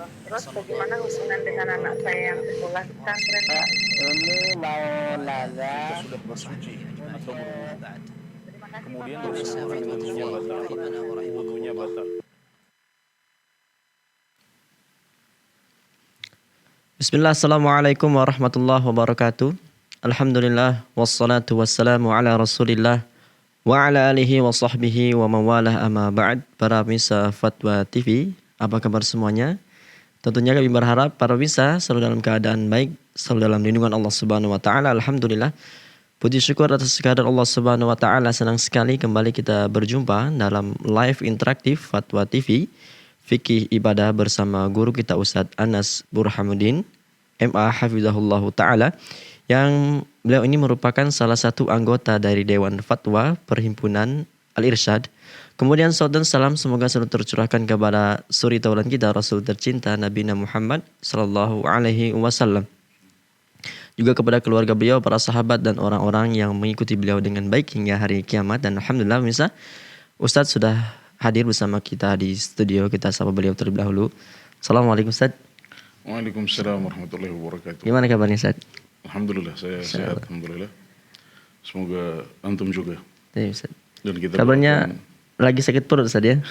Terus bagaimana hubungan dengan anak saya yang sekolah di pesantren, Pak? Ini mau nanya. Jika sudah bersuci atau berwudu, Terima kasih, kemudian Bapak. bersentuhan dengan wudhunya batal. Wudhunya batal. Bismillah, assalamualaikum warahmatullahi wabarakatuh. Alhamdulillah, wassalatu wassalamu ala rasulillah wa ala alihi wa sahbihi wa mawalah amma ba'd. Para pemirsa Fatwa TV, apa kabar semuanya? Tentunya kami berharap para pemirsa selalu dalam keadaan baik, selalu dalam lindungan Allah Subhanahu wa taala. Alhamdulillah. Puji syukur atas kehadiran Allah Subhanahu wa taala. Senang sekali kembali kita berjumpa dalam live interaktif Fatwa TV. Fikih Ibadah bersama guru kita Ustadz Anas Burhanuddin MA Hafizahullah Ta'ala, yang beliau ini merupakan salah satu anggota dari Dewan Fatwa Perhimpunan Al-Irsyad. Kemudian salam dan salam semoga selalu tercurahkan kepada suri taulan kita Rasul tercinta Nabi Muhammad Sallallahu Alaihi Wasallam, juga kepada keluarga beliau, para sahabat dan orang-orang yang mengikuti beliau dengan baik hingga hari kiamat. Dan alhamdulillah pemirsa, Ustadz sudah hadir bersama kita di studio. Kita sapa beliau terlebih dahulu. Assalamualaikum Ustadz. Waalaikumsalam warahmatullahi wabarakatuh. Gimana kabarnya Ustadz? Alhamdulillah, saya sehat. Alhamdulillah. Semoga antum juga. Ya, Ustadz. Dan kita kabarnya lagi sakit perut Ustadz ya?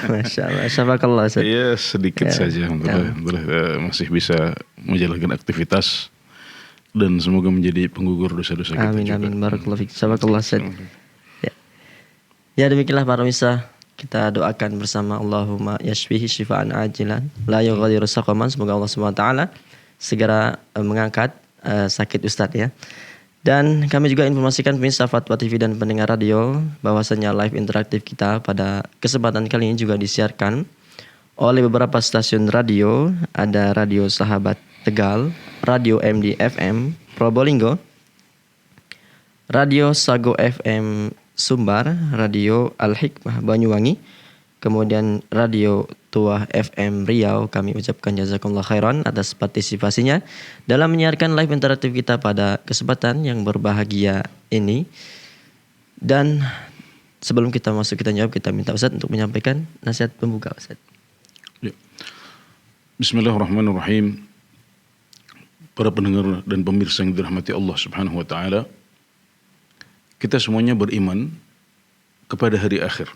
Masya Allah. Syafakallah Ustadz. Iya, sedikit saja. Alhamdulillah. Masih bisa menjalankan aktivitas. Dan semoga menjadi penggugur dosa-dosa kita juga. Amin. Barakallahu fiik. Syafakallah Ustadz. Ya, demikianlah para pemirsa. Kita doakan bersama, Allahumma yashfihi shifaan ajilan la yughadiru saqaman. Semoga Allah Subhanahu wa taala segera mengangkat sakit Ustadz ya. Dan kami juga informasikan pemirsa Fatwa TV dan pendengar radio bahwasanya live interaktif kita pada kesempatan kali ini juga disiarkan oleh beberapa stasiun radio. Ada Radio Sahabat Tegal, Radio MD FM Probolinggo, Radio Sago FM Sumbar, Radio Al-Hikmah Banyuwangi, kemudian Radio Tuah FM Riau. Kami ucapkan jazakumullah khairan atas partisipasinya dalam menyiarkan live interaktif kita pada kesempatan yang berbahagia ini. Dan sebelum kita masuk kita jawab, kita minta Ustadz untuk menyampaikan nasihat pembuka Ustadz. Ya. Bismillahirrahmanirrahim. Para pendengar dan pemirsa yang dirahmati Allah Subhanahu wa taala, kita semuanya beriman kepada hari akhir.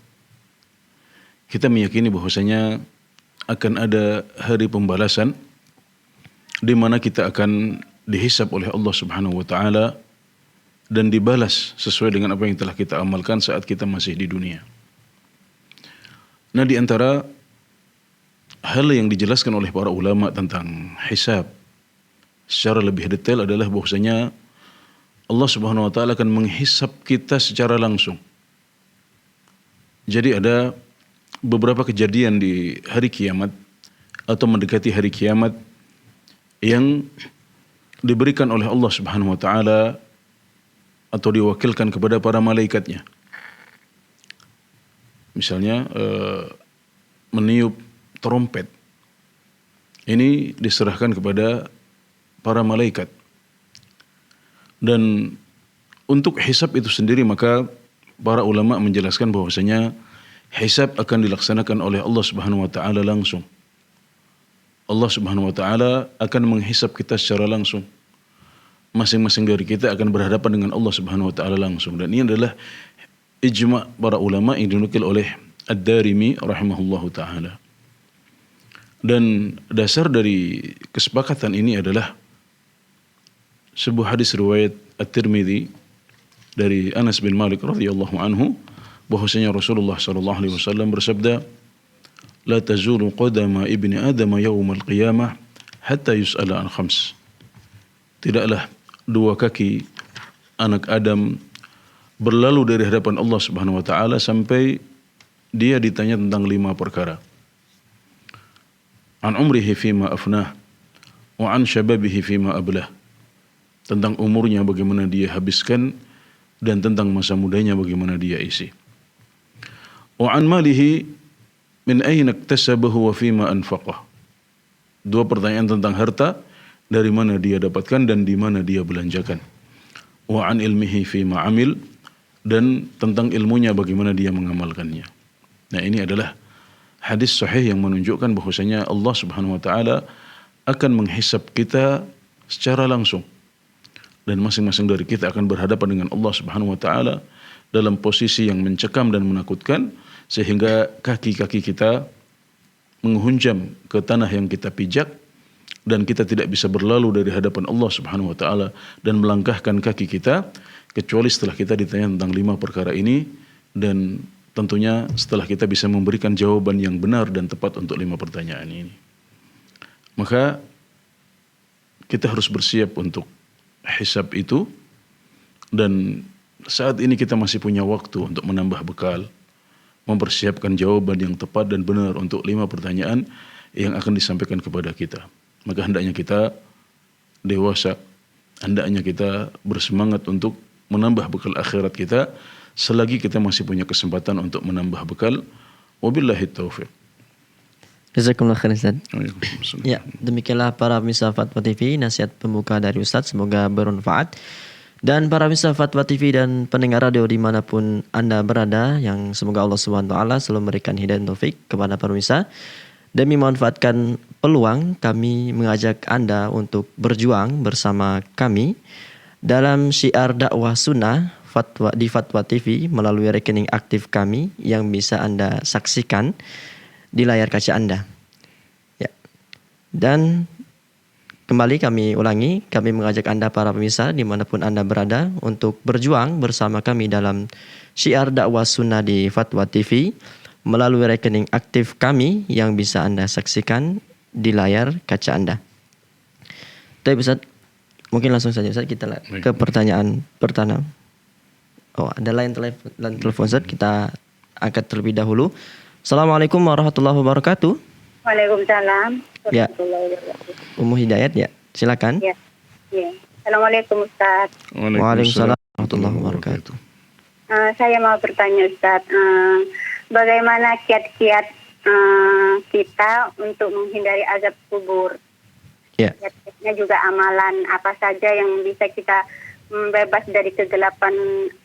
Kita meyakini bahwasanya akan ada hari pembalasan di mana kita akan dihisab oleh Allah Subhanahu wa taala dan dibalas sesuai dengan apa yang telah kita amalkan saat kita masih di dunia. Nah, di antara hal yang dijelaskan oleh para ulama tentang hisab secara lebih detail adalah bahwasanya Allah Subhanahu wa taala akan menghisab kita secara langsung. Jadi ada beberapa kejadian di hari kiamat atau mendekati hari kiamat yang diberikan oleh Allah Subhanahu wa taala atau diwakilkan kepada para malaikatnya. Misalnya meniup trompet. Ini diserahkan kepada para malaikat. Dan untuk hisab itu sendiri, maka para ulama menjelaskan bahwasanya hisab akan dilaksanakan oleh Allah Subhanahu wa taala langsung. Allah Subhanahu wa taala akan menghisab kita secara langsung. Masing-masing dari kita akan berhadapan dengan Allah Subhanahu wa taala langsung. Dan ini adalah ijma' para ulama yang dinukil oleh Ad-Darimi rahimahullahu taala. Dan dasar dari kesepakatan ini adalah sebuah hadis riwayat At-Tirmidzi dari Anas bin Malik radhiyallahu anhu, bahwasanya Rasulullah sallallahu alaihi wasallam bersabda, "La tazulu qadama ibni Adam yaumal qiyamah hatta yus'ala an khams." Tidaklah dua kaki anak Adam berlalu dari hadapan Allah Subhanahu wa taala sampai dia ditanya tentang 5 perkara. An umrihi fima afnah wa an shababihi fima ablah. Tentang umurnya bagaimana dia habiskan dan tentang masa mudanya bagaimana dia isi. Wa an malihi min ayna iktasabahu wa fima anfaqah. 2 pertanyaan tentang harta, dari mana dia dapatkan dan di mana dia belanjakan. Wa an ilmihi fima amil, dan tentang ilmunya bagaimana dia mengamalkannya. Nah, ini adalah hadis sahih yang menunjukkan bahwasanya Allah Subhanahu wa taala akan menghisap kita secara langsung. Dan masing-masing dari kita akan berhadapan dengan Allah Subhanahu wa taala dalam posisi yang mencekam dan menakutkan, sehingga kaki-kaki kita menghunjam ke tanah yang kita pijak dan kita tidak bisa berlalu dari hadapan Allah Subhanahu wa taala dan melangkahkan kaki kita kecuali setelah kita ditanya tentang 5 perkara ini, dan tentunya setelah kita bisa memberikan jawaban yang benar dan tepat untuk 5 pertanyaan ini. Maka kita harus bersiap untuk hisab itu, dan saat ini kita masih punya waktu untuk menambah bekal, mempersiapkan jawaban yang tepat dan benar untuk 5 pertanyaan yang akan disampaikan kepada kita. Maka hendaknya kita dewasa, hendaknya kita bersemangat untuk menambah bekal akhirat kita selagi kita masih punya kesempatan untuk menambah bekal. Wabillahi taufiq. Jazakumullah khairan Ustaz. Waalaikumsalam. Ya, demikianlah para pemirsa Fatwa TV, nasihat pembuka dari Ustaz, semoga bermanfaat. Dan para pemirsa Fatwa TV dan pendengar radio dimanapun Anda berada, yang semoga Allah Subhanahu wa taala selalu memberikan hidayah dan taufik kepada para pemirsa. Demi memanfaatkan peluang, kami mengajak Anda untuk berjuang bersama kami dalam syiar dakwah sunnah fatwa di Fatwa TV melalui rekening aktif kami yang bisa Anda saksikan di layar kaca Anda. Ya. Dan kembali kami ulangi, kami mengajak Anda para pemirsa dimanapun Anda berada untuk berjuang bersama kami dalam syiar dakwah sunnah di Fatwa TV melalui rekening aktif kami yang bisa Anda saksikan di layar kaca Anda. Tapi Ustaz, mungkin langsung saja Ustaz kita ke pertanyaan pertama. Oh, ada lain telepon Ustaz, kita angkat terlebih dahulu. Assalamualaikum warahmatullahi wabarakatuh. Waalaikumsalam. Ya. Ummu Hidayat ya, silakan. Ya. Ya. Assalamualaikum Ustaz. Waalaikumsalam warahmatullahi wabarakatuh. Saya mau bertanya Ustaz, bagaimana kiat-kiat kita untuk menghindari azab kubur? Ya. Kiat-kiatnya juga amalan apa saja yang bisa kita bebas dari kegelapan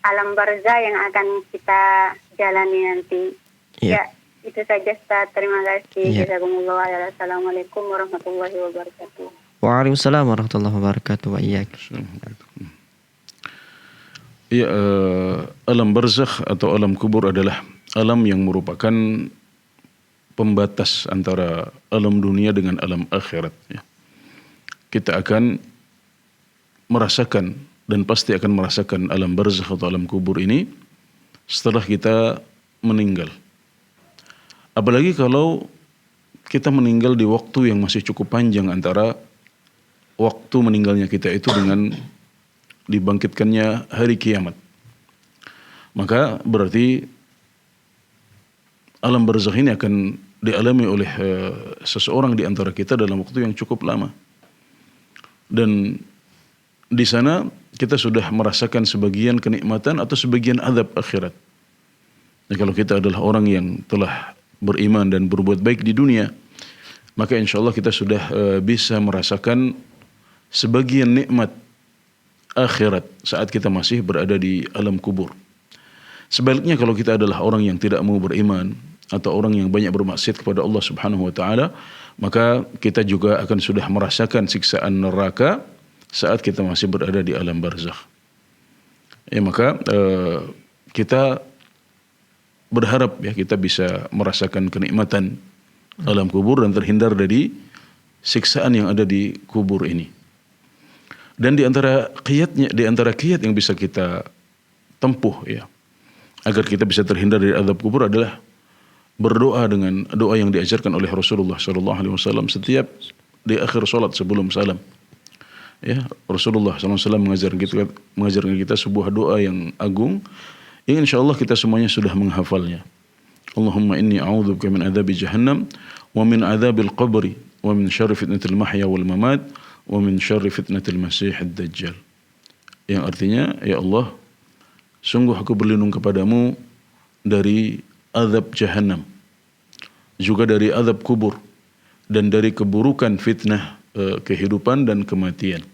alam barzah yang akan kita jalani nanti. Ya. Ya, itu saja Ustaz. Terima kasih. Ya. Jazakumullah khairan. Assalamualaikum warahmatullahi wabarakatuh. Waalaikumsalam warahmatullahi wabarakatuh. Wa iyyak. Ya, alam barzakh atau alam kubur adalah alam yang merupakan pembatas antara alam dunia dengan alam akhirat. Ya. Kita akan merasakan dan pasti akan merasakan alam barzakh atau alam kubur ini setelah kita meninggal. Apalagi kalau kita meninggal di waktu yang masih cukup panjang antara waktu meninggalnya kita itu dengan dibangkitkannya hari kiamat. Maka berarti alam barzakh ini akan dialami oleh seseorang di antara kita dalam waktu yang cukup lama. Dan di sana kita sudah merasakan sebagian kenikmatan atau sebagian azab akhirat. Dan kalau kita adalah orang yang telah beriman dan berbuat baik di dunia, maka insya Allah kita sudah bisa merasakan sebagian nikmat akhirat saat kita masih berada di alam kubur. Sebaliknya kalau kita adalah orang yang tidak mau beriman atau orang yang banyak bermaksiat kepada Allah Subhanahu wa taala, maka kita juga akan sudah merasakan siksaan neraka saat kita masih berada di alam barzakh. Ya, maka kita berharap ya kita bisa merasakan kenikmatan alam kubur dan terhindar dari siksaan yang ada di kubur ini. Dan di antara kiat yang bisa kita tempuh ya agar kita bisa terhindar dari azab kubur adalah berdoa dengan doa yang diajarkan oleh Rasulullah sallallahu alaihi wasallam setiap di akhir salat sebelum salam. Ya, Rasulullah sallallahu alaihi wasallam mengajarkan kita sebuah doa yang agung yang insyaallah kita semuanya sudah menghafalnya. Allahumma inni a'udzubika min adzabi jahannam wa min adzabil qabri wa min syarri fitnatil mahya wal mamat wa min syarri fitnatil masiihid dajjal. Yang artinya, ya Allah, sungguh aku berlindung kepadamu dari azab jahannam, juga dari azab kubur, dan dari keburukan fitnah kehidupan dan kematian.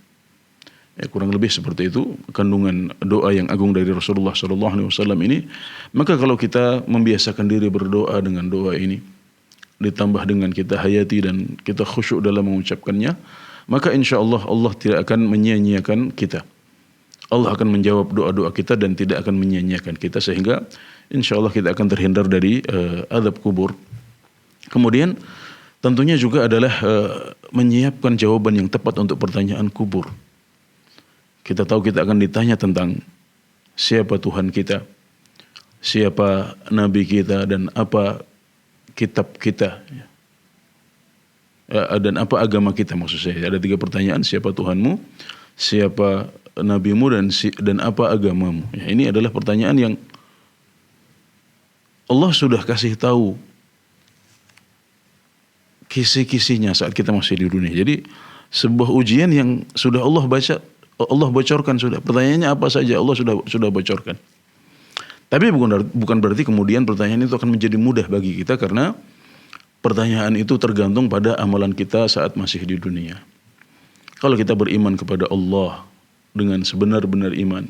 Ya, kurang lebih seperti itu kandungan doa yang agung dari Rasulullah sallallahu alaihi wasallam ini. Maka kalau kita membiasakan diri berdoa dengan doa ini, ditambah dengan kita hayati dan kita khusyuk dalam mengucapkannya, maka insya Allah Allah tidak akan menyia-nyiakan kita. Allah akan menjawab doa-doa kita dan tidak akan menyia-nyiakan kita, sehingga insya Allah kita akan terhindar dari azab kubur. Kemudian tentunya juga adalah menyiapkan jawaban yang tepat untuk pertanyaan kubur. Kita tahu kita akan ditanya tentang siapa Tuhan kita, siapa Nabi kita, dan apa kitab kita, dan apa agama kita, maksud saya. Ada 3 pertanyaan: siapa Tuhanmu, siapa nabimu, dan apa agamamu. Ya, ini adalah pertanyaan yang Allah sudah kasih tahu kisi-kisinya saat kita masih di dunia. Jadi sebuah ujian yang sudah Allah bocorkan sudah. Pertanyaannya apa saja Allah sudah bocorkan. Tapi bukan berarti kemudian pertanyaan itu akan menjadi mudah bagi kita, karena pertanyaan itu tergantung pada amalan kita saat masih di dunia. Kalau kita beriman kepada Allah dengan sebenar-benar iman,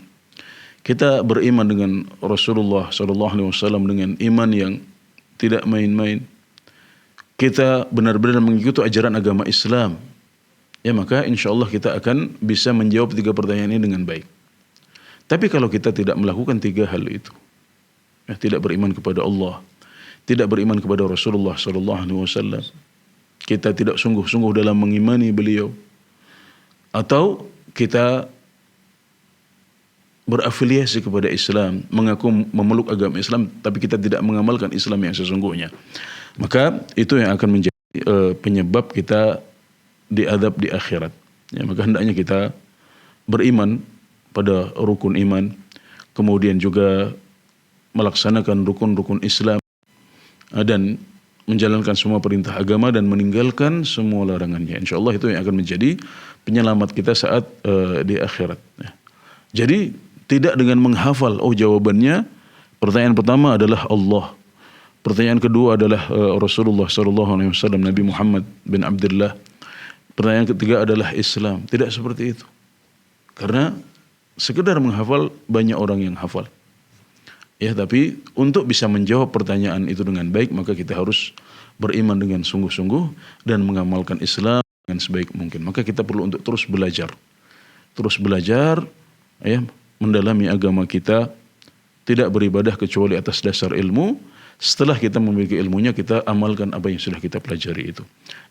kita beriman dengan Rasulullah SAW dengan iman yang tidak main-main, kita benar-benar mengikuti ajaran agama Islam, ya maka insya Allah kita akan bisa menjawab 3 pertanyaan ini dengan baik. Tapi kalau kita tidak melakukan 3 hal itu, ya, tidak beriman kepada Allah, tidak beriman kepada Rasulullah SAW, kita tidak sungguh-sungguh dalam mengimani beliau, atau kita berafiliasi kepada Islam, mengaku memeluk agama Islam, tapi kita tidak mengamalkan Islam yang sesungguhnya, maka itu yang akan menjadi penyebab kita diazab di akhirat. Ya, maka hendaknya kita beriman pada rukun iman, kemudian juga melaksanakan rukun-rukun Islam, dan menjalankan semua perintah agama dan meninggalkan semua larangannya. Insya Allah itu yang akan menjadi penyelamat kita saat di akhirat. Ya. Jadi tidak dengan menghafal, jawabannya pertanyaan pertama adalah Allah, pertanyaan kedua adalah Rasulullah SAW, Nabi Muhammad bin Abdullah, pertanyaan ketiga adalah Islam. Tidak seperti itu. Karena sekedar menghafal, banyak orang yang hafal. Ya, tapi untuk bisa menjawab pertanyaan itu dengan baik, maka kita harus beriman dengan sungguh-sungguh dan mengamalkan Islam dengan sebaik mungkin. Maka kita perlu untuk terus belajar, ya, mendalami agama kita, tidak beribadah kecuali atas dasar ilmu. Setelah kita memiliki ilmunya, kita amalkan apa yang sudah kita pelajari itu.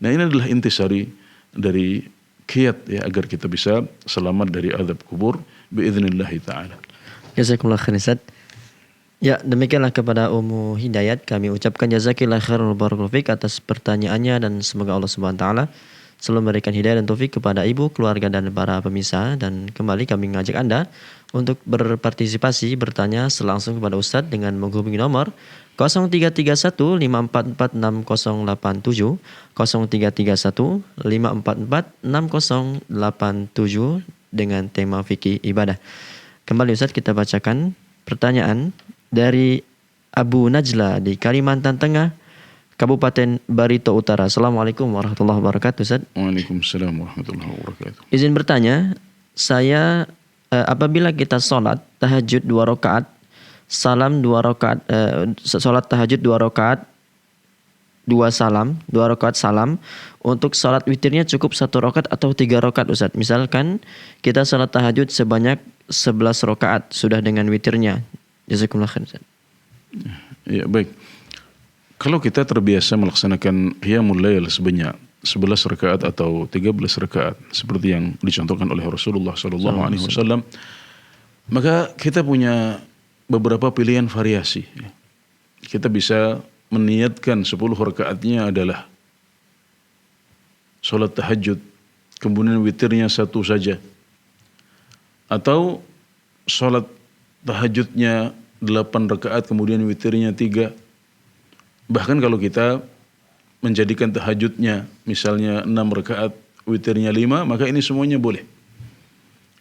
Nah, ini adalah intisari dari kiat, ya, agar kita bisa selamat dari azab kubur biiznillah taala. Jazakumullah khairan Ustaz. Ya, demikianlah kepada Ummu Hidayat kami ucapkan jazakillah khairul barakallahu fik atas pertanyaannya, dan semoga Allah Subhanahu wa taala selalu memberikan hidayah dan taufik kepada ibu, keluarga, dan para pemirsa. Dan kembali kami mengajak Anda untuk berpartisipasi, bertanya langsung kepada Ustaz dengan menghubungi nomor 0331 544 6087, 0331 544 6087 dengan tema fikih ibadah. Kembali Ustaz, kita bacakan pertanyaan dari Abu Najla di Kalimantan Tengah, Kabupaten Barito Utara. Assalamualaikum warahmatullahi wabarakatuh Ustaz. Waalaikumsalam warahmatullahi wabarakatuh. Izin bertanya, saya apabila kita sholat tahajud 2 rakaat, salam 2 rakaat, sholat tahajud 2 rakaat, 2 rakaat salam, untuk sholat witirnya cukup 1 rakaat atau 3 rakaat Ustaz? Misalkan kita sholat tahajud sebanyak 11 rakaat sudah dengan witirnya. Jazakumullah khairan. Ya, baik. Kalau kita terbiasa melaksanakan qiyamul lail sebanyak 11 rakaat atau 13 rakaat seperti yang dicontohkan oleh Rasulullah SAW, maka kita punya beberapa pilihan variasi. Kita bisa meniatkan 10 rakaatnya adalah sholat tahajud, kemudian witirnya 1 saja, atau sholat tahajudnya 8 rakaat kemudian witirnya 3. Bahkan kalau kita menjadikan tahajudnya misalnya 6 rakaat, witirnya 5, maka ini semuanya boleh.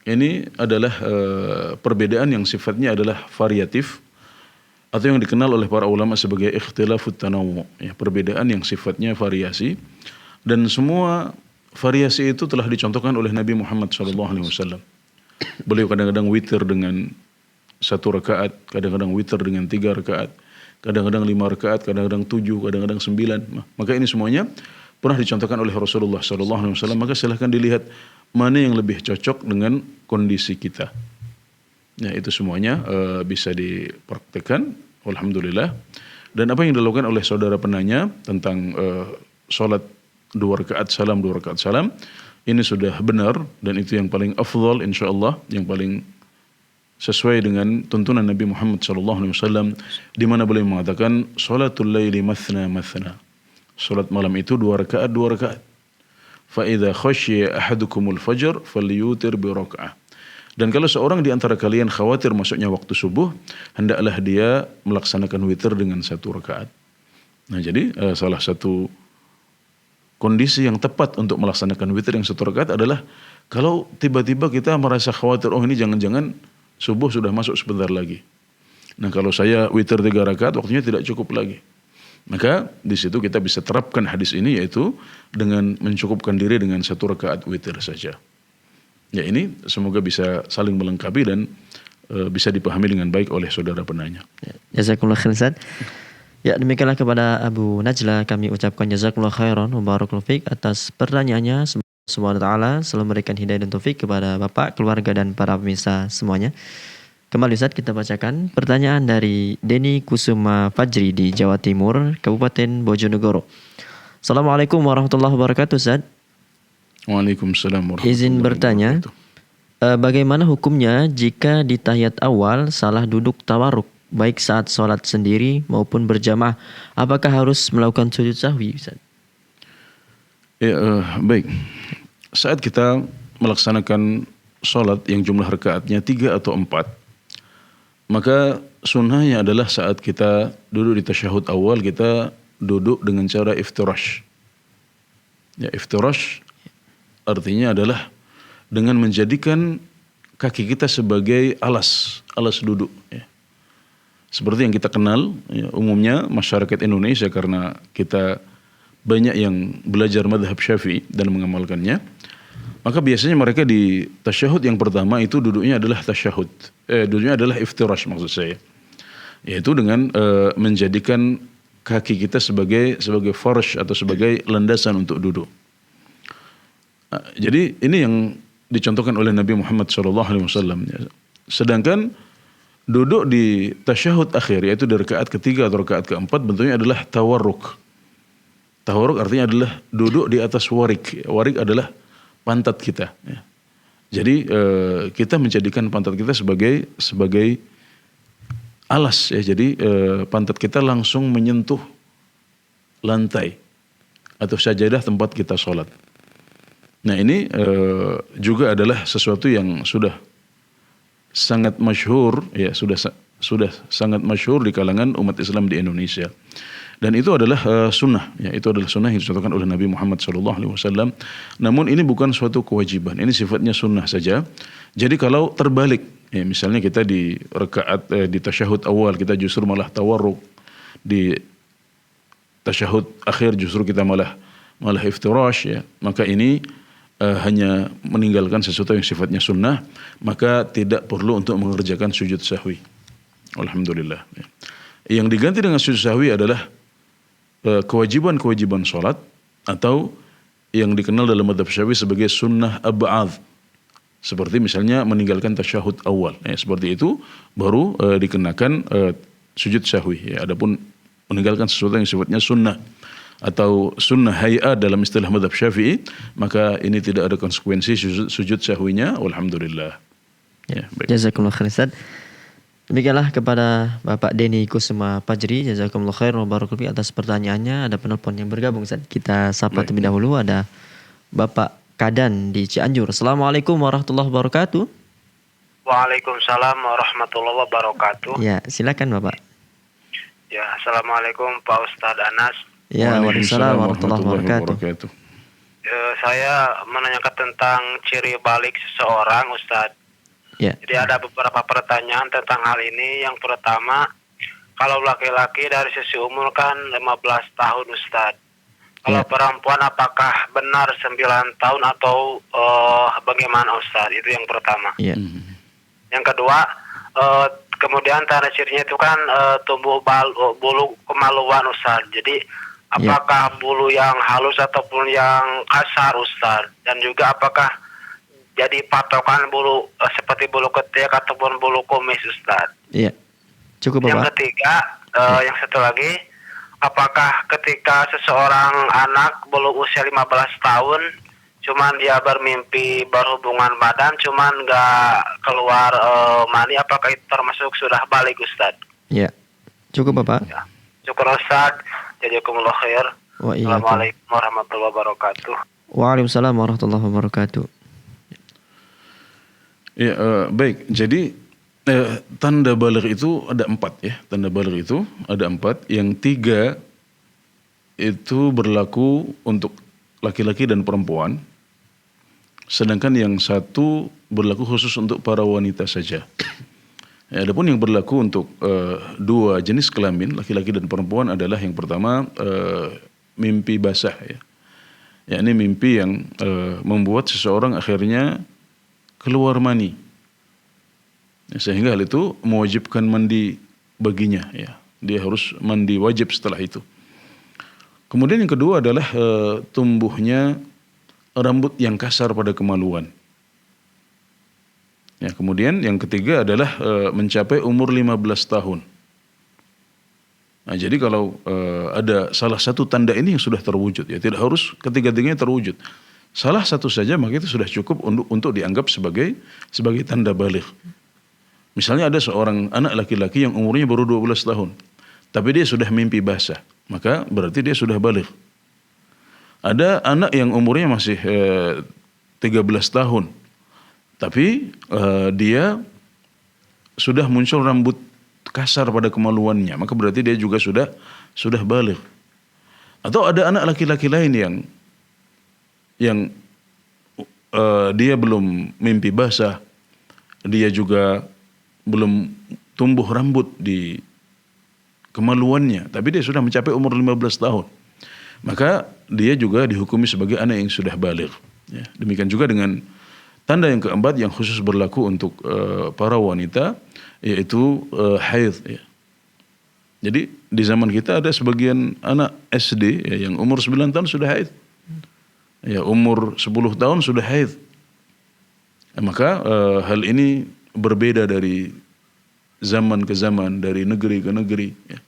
Ini adalah perbedaan yang sifatnya adalah variatif, atau yang dikenal oleh para ulama sebagai ikhtilafut tanawwu, ya, perbedaan yang sifatnya variasi, dan semua variasi itu telah dicontohkan oleh Nabi Muhammad SAW. Beliau kadang-kadang witir dengan 1 rakaat, kadang-kadang witir dengan 3 rakaat, kadang-kadang 5 rakaat, kadang-kadang 7, kadang-kadang 9. Maka ini semuanya pernah dicontohkan oleh Rasulullah SAW. Maka silahkan dilihat mana yang lebih cocok dengan kondisi kita. Ya, itu semuanya bisa dipraktikkan, alhamdulillah. Dan apa yang dilakukan oleh saudara penanya tentang sholat 2 rakaat salam, 2 rakaat salam, ini sudah benar dan itu yang paling afdal insyaallah, yang paling sesuai dengan tuntunan Nabi Muhammad SAW, di mana beliau mengatakan sholatul laili mathna mathna. Salat malam itu 2 rakaat 2 rakaat. Fa idza khasyiya ahadukumul fajr falyutir bi raka'ah. Dan kalau seorang di antara kalian khawatir masuknya waktu subuh, hendaklah dia melaksanakan witir dengan 1 rakaat. Nah, jadi salah satu kondisi yang tepat untuk melaksanakan witir yang 1 rakaat adalah kalau tiba-tiba kita merasa khawatir, oh ini jangan-jangan subuh sudah masuk sebentar lagi. Nah, kalau saya witir 3 rakaat waktunya tidak cukup lagi. Maka di situ kita bisa terapkan hadis ini, yaitu dengan mencukupkan diri dengan 1 rakaat witir saja. Ya, ini semoga bisa saling melengkapi dan bisa dipahami dengan baik oleh saudara penanya. Jazakumullah khairan Ustaz. Ya, demikianlah kepada Abu Najla kami ucapkan jazakumullah khairan wa barakallahu fiik atas pertanyaannya. Semoga Allah Subhanahu wa taala selalu memberikan hidayah dan taufik kepada Bapak, keluarga dan para pemirsa semuanya. Kembali Ustaz, kita bacakan pertanyaan dari Denny Kusuma Fajri di Jawa Timur, Kabupaten Bojonegoro. Assalamualaikum warahmatullahi wabarakatuh Ustaz. Waalaikumsalam warahmatullahi Izin bertanya, bagaimana hukumnya jika di tahiyat awal salah duduk tawarruk, baik saat sholat sendiri maupun berjamaah? Apakah harus melakukan sujud sahwi Ustaz? Ya, baik. Saat kita melaksanakan sholat yang jumlah rakaatnya 3 atau 4, maka sunnahnya adalah saat kita duduk di tasyahud awal, kita duduk dengan cara iftirash. Ya, iftirash artinya adalah dengan menjadikan kaki kita sebagai alas duduk. Ya. Seperti yang kita kenal, ya, umumnya masyarakat Indonesia, karena kita banyak yang belajar madhab Syafi'i dan mengamalkannya, maka biasanya mereka di tasyahud yang pertama itu duduknya adalah duduknya adalah iftirash maksud saya. Yaitu dengan menjadikan kaki kita sebagai farsh atau sebagai landasan untuk duduk. Jadi ini yang dicontohkan oleh Nabi Muhammad SAW. Sedangkan duduk di tasyahud akhir, yaitu di rakaat ketiga atau rakaat keempat, bentuknya adalah tawarruk. Tawarruk artinya adalah duduk di atas warik. Warik adalah pantat kita. Ya. Jadi kita menjadikan pantat kita sebagai alas. Ya. Jadi pantat kita langsung menyentuh lantai atau sajadah tempat kita sholat. Nah, ini juga adalah sesuatu yang sudah sangat masyhur, ya, sudah sangat masyhur di kalangan umat Islam di Indonesia. Dan itu adalah sunnah, ya, itu adalah sunnah yang dicontohkan oleh Nabi Muhammad SAW. Namun ini bukan suatu kewajiban, ini sifatnya sunnah saja. Jadi kalau terbalik, ya, misalnya kita di rakaat di tasyahud awal kita justru malah tawarruk, di tasyahud akhir justru kita malah iftirash, ya, maka ini hanya meninggalkan sesuatu yang sifatnya sunnah, maka tidak perlu untuk mengerjakan sujud sahwi. Alhamdulillah. Ya. Yang diganti dengan sujud sahwi adalah kewajiban-kewajiban sholat, atau yang dikenal dalam madhab Syafi'i sebagai sunnah ab'ad. Seperti misalnya meninggalkan tasyahud awal. Ya, seperti itu baru dikenakan sujud sahwi. Ya, adapun meninggalkan sesuatu yang sifatnya sunnah atau sunnah hay'ah dalam istilah madhab Syafi'i, maka ini tidak ada konsekuensi sujud sahwinya. Alhamdulillah. Ya, baik. Jazakumullah khairan Ustaz. Demikianlah kepada Bapak Denny Kusuma Fajri, jazakumullah khairan wa barakallahu fiik atas pertanyaannya. Ada penelpon yang bergabung Ustaz. Kita sapa terlebih dahulu, ada Bapak Kadan di Cianjur. Assalamualaikum warahmatullahi wabarakatuh. Waalaikumsalam warahmatullahi wabarakatuh. Ya, silakan Bapak. Ya, assalamualaikum Pak Ustadz Anas. Ya, waalaikumsalam warahmatullahi wabarakatuh. Saya menanyakan tentang ciri balik seseorang, Ustadz. Ya. Jadi ada beberapa pertanyaan tentang hal ini. Yang pertama, kalau laki-laki dari sisi umur kan 15 tahun, Ustadz. Kalau perempuan apakah benar 9 tahun atau bagaimana, Ustadz? Itu yang pertama. Ya. Yang kedua, Kemudian tanda cirinya itu kan tumbuh bulu kemaluan Ustaz. Jadi apakah bulu yang halus ataupun yang kasar Ustaz? Dan juga apakah jadi patokan bulu seperti bulu ketiak ataupun bulu kumis Ustaz? Iya. Cukup Yang Bapak. ketiga, yang satu lagi, apakah ketika seseorang anak belum usia 15 tahun, cuman dia bermimpi berhubungan badan, cuman nggak keluar mani, apakah itu termasuk sudah balik Ustaz? Iya. Cukup Bapak. Ya. Syukur Ustaz, jazakumullah khair. Wa iyyakum. Assalamualaikum warahmatullahi wabarakatuh. Waalaikumsalam warahmatullahi wabarakatuh. Ya, baik. Jadi tanda baligh itu ada 4 ya. Tanda baligh itu ada 4. Yang 3 itu berlaku untuk laki-laki dan perempuan. Sedangkan yang 1 berlaku khusus untuk para wanita saja. Ya, adapun yang berlaku untuk 2 jenis kelamin, laki-laki dan perempuan adalah yang pertama mimpi basah ya. Ya, ini mimpi yang membuat seseorang akhirnya keluar mani. Ya, sehingga hal itu mewajibkan mandi baginya ya. Dia harus mandi wajib setelah itu. Kemudian yang kedua adalah tumbuhnya rambut yang kasar pada kemaluan. Ya, kemudian yang ketiga adalah mencapai umur 15 tahun. Nah, jadi kalau ada salah satu tanda ini yang sudah terwujud ya, tidak harus ketiga-tiganya terwujud. Salah satu saja maka itu sudah cukup untuk dianggap sebagai tanda baligh. Misalnya ada seorang anak laki-laki yang umurnya baru 12 tahun, tapi dia sudah mimpi basah, maka berarti dia sudah baligh. Ada anak yang umurnya masih 13 tahun, tapi dia sudah muncul rambut kasar pada kemaluannya, maka berarti dia juga sudah baligh. Atau ada anak laki-laki lain yang dia belum mimpi basah, dia juga belum tumbuh rambut di kemaluannya, tapi dia sudah mencapai umur 15 tahun. Maka dia juga dihukumi sebagai anak yang sudah baligh. Ya, demikian juga dengan tanda yang keempat yang khusus berlaku untuk para wanita, yaitu haid. Ya. Jadi di zaman kita ada sebagian anak SD ya, yang umur 9 tahun sudah haid. Ya, umur 10 tahun sudah haid. Ya, maka hal ini berbeda dari zaman ke zaman, dari negeri ke negeri. Ya.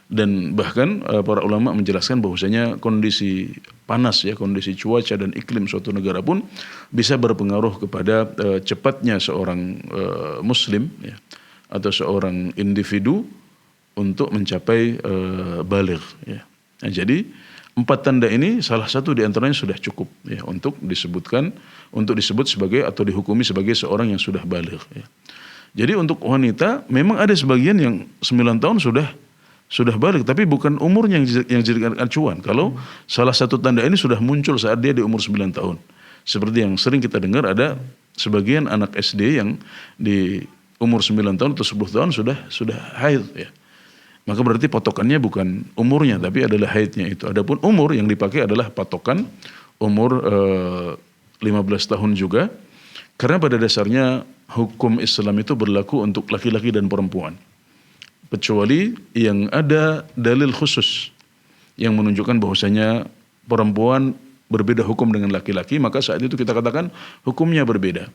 Dan bahkan para ulama menjelaskan bahwasanya kondisi panas ya, kondisi cuaca dan iklim suatu negara pun bisa berpengaruh kepada cepatnya seorang muslim ya, atau seorang individu untuk mencapai baligh ya. Nah, jadi 4 tanda ini salah satu di antaranya sudah cukup ya untuk disebut sebagai atau dihukumi sebagai seorang yang sudah baligh ya. Jadi untuk wanita memang ada sebagian yang 9 tahun sudah baligh, tapi bukan umurnya yang dijadikan acuan. Kalau salah satu tanda ini sudah muncul saat dia di umur 9 tahun. Seperti yang sering kita dengar ada sebagian anak SD yang di umur 9 tahun atau 10 tahun sudah haid ya. Maka berarti patokannya bukan umurnya tapi adalah haidnya itu. Adapun umur yang dipakai adalah patokan umur 15 tahun juga. Karena pada dasarnya hukum Islam itu berlaku untuk laki-laki dan perempuan. Kecuali yang ada dalil khusus yang menunjukkan bahwasanya perempuan berbeda hukum dengan laki-laki, maka saat itu kita katakan hukumnya berbeda.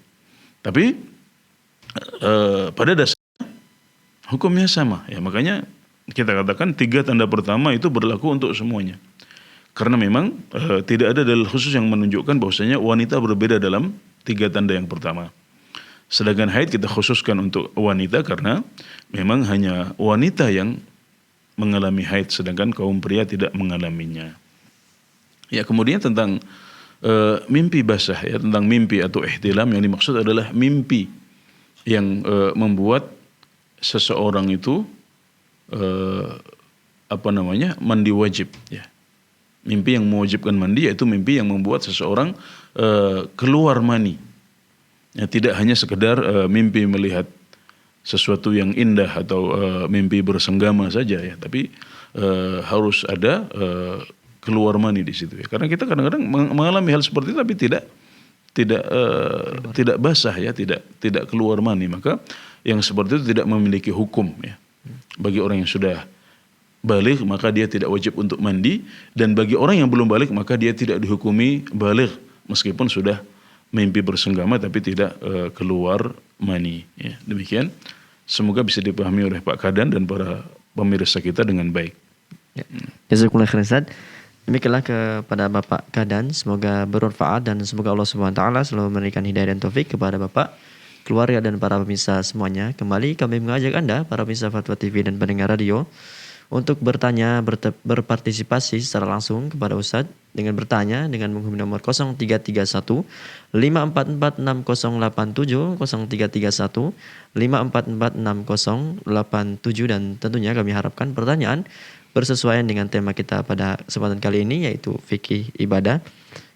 Tapi pada dasarnya hukumnya sama. Ya, makanya kita katakan 3 tanda pertama itu berlaku untuk semuanya. Karena memang tidak ada dalil khusus yang menunjukkan bahwasanya wanita berbeda dalam 3 tanda yang pertama. Sedangkan haid kita khususkan untuk wanita karena memang hanya wanita yang mengalami haid, sedangkan kaum pria tidak mengalaminya. Ya, kemudian tentang mimpi basah ya, tentang mimpi atau ihtilam, yang dimaksud adalah mimpi yang membuat seseorang itu mandi wajib ya. Mimpi yang mewajibkan mandi yaitu mimpi yang membuat seseorang keluar mani. Ya, tidak hanya sekedar mimpi melihat sesuatu yang indah atau mimpi bersenggama saja ya, tapi harus ada keluar mani di situ ya. Karena kita kadang-kadang mengalami hal seperti itu tapi tidak tidak basah ya, tidak keluar mani, maka yang seperti itu tidak memiliki hukum ya. Bagi orang yang sudah baligh maka dia tidak wajib untuk mandi, dan bagi orang yang belum baligh maka dia tidak dihukumi baligh meskipun sudah mimpi bersenggama tapi tidak keluar mani ya. Demikian, semoga bisa dipahami oleh Pak Kadan dan para pemirsa kita dengan baik. Ya. Jazakumullah khairan Ustaz. Demikianlah kepada Bapak Kadan, semoga bermanfaat dan semoga Allah Subhanahu wa taala selalu memberikan hidayah dan taufik kepada Bapak, keluarga dan para pemirsa semuanya. Kembali kami mengajak Anda para pemirsa Fatwa TV dan pendengar radio untuk bertanya, berpartisipasi secara langsung kepada Ustadz dengan bertanya dengan menghubungi nomor 0331 544 6087, 0331 544 6087, dan tentunya kami harapkan pertanyaan bersesuaian dengan tema kita pada kesempatan kali ini, yaitu fikih ibadah.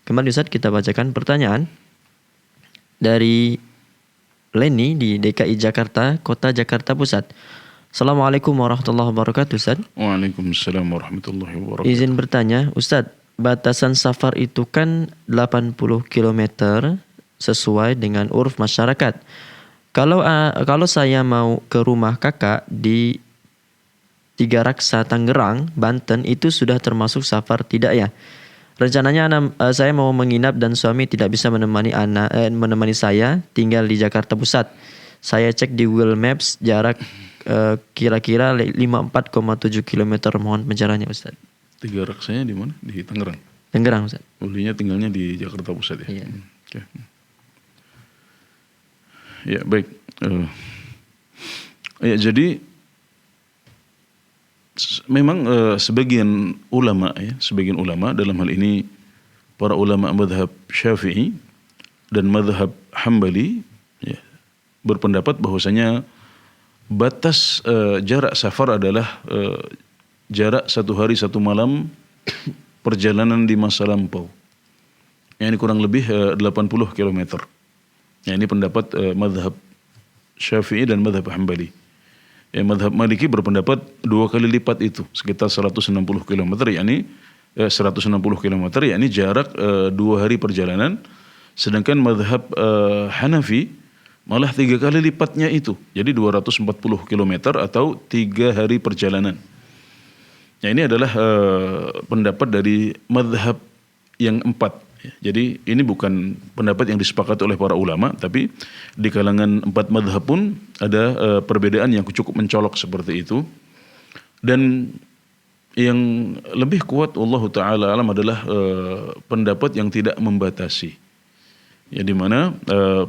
Kembali Ustadz, kita bacakan pertanyaan dari Leni di DKI Jakarta, Kota Jakarta Pusat. Assalamualaikum warahmatullahi wabarakatuh Ustaz. Waalaikumsalam warahmatullahi wabarakatuh. Izin bertanya Ustaz, batasan safar itu kan 80 km sesuai dengan uruf masyarakat. Kalau saya mau ke rumah kakak di Tiga Raksa, Tangerang, Banten, itu sudah termasuk safar tidak ya? Rencananya saya mau menginap dan suami tidak bisa menemani saya tinggal di Jakarta Pusat. Saya cek di Google Maps jarak kira-kira 54,7 km. Mohon pencerahannya Ustaz. Tiga Raksanya di mana? Di Tangerang. Tangerang Ustaz. Belinya tinggalnya di Jakarta Pusat ya. Iya. Okay. Ya baik. Ya jadi memang sebagian ulama dalam hal ini para ulama mazhab Syafi'i dan mazhab Hambali ya, berpendapat bahwasanya batas jarak safar adalah jarak 1 hari 1 malam perjalanan di masa lampau. Ini kurang lebih 80 km. Ya, ini pendapat mazhab Syafi'i dan mazhab Hambali. Mazhab Maliki berpendapat 2 kali lipat itu, sekitar 160 km, yakni 160 km, yakni jarak 2 hari perjalanan. Sedangkan mazhab Hanafi malah 3 kali lipatnya itu, jadi 240 km atau 3 hari perjalanan. Ya, ini adalah pendapat dari mazhab yang 4. Jadi ini bukan pendapat yang disepakati oleh para ulama, tapi di kalangan 4 mazhab pun ada perbedaan yang cukup mencolok seperti itu. Dan yang lebih kuat wallahu taala alam adalah pendapat yang tidak membatasi. Ya, di mana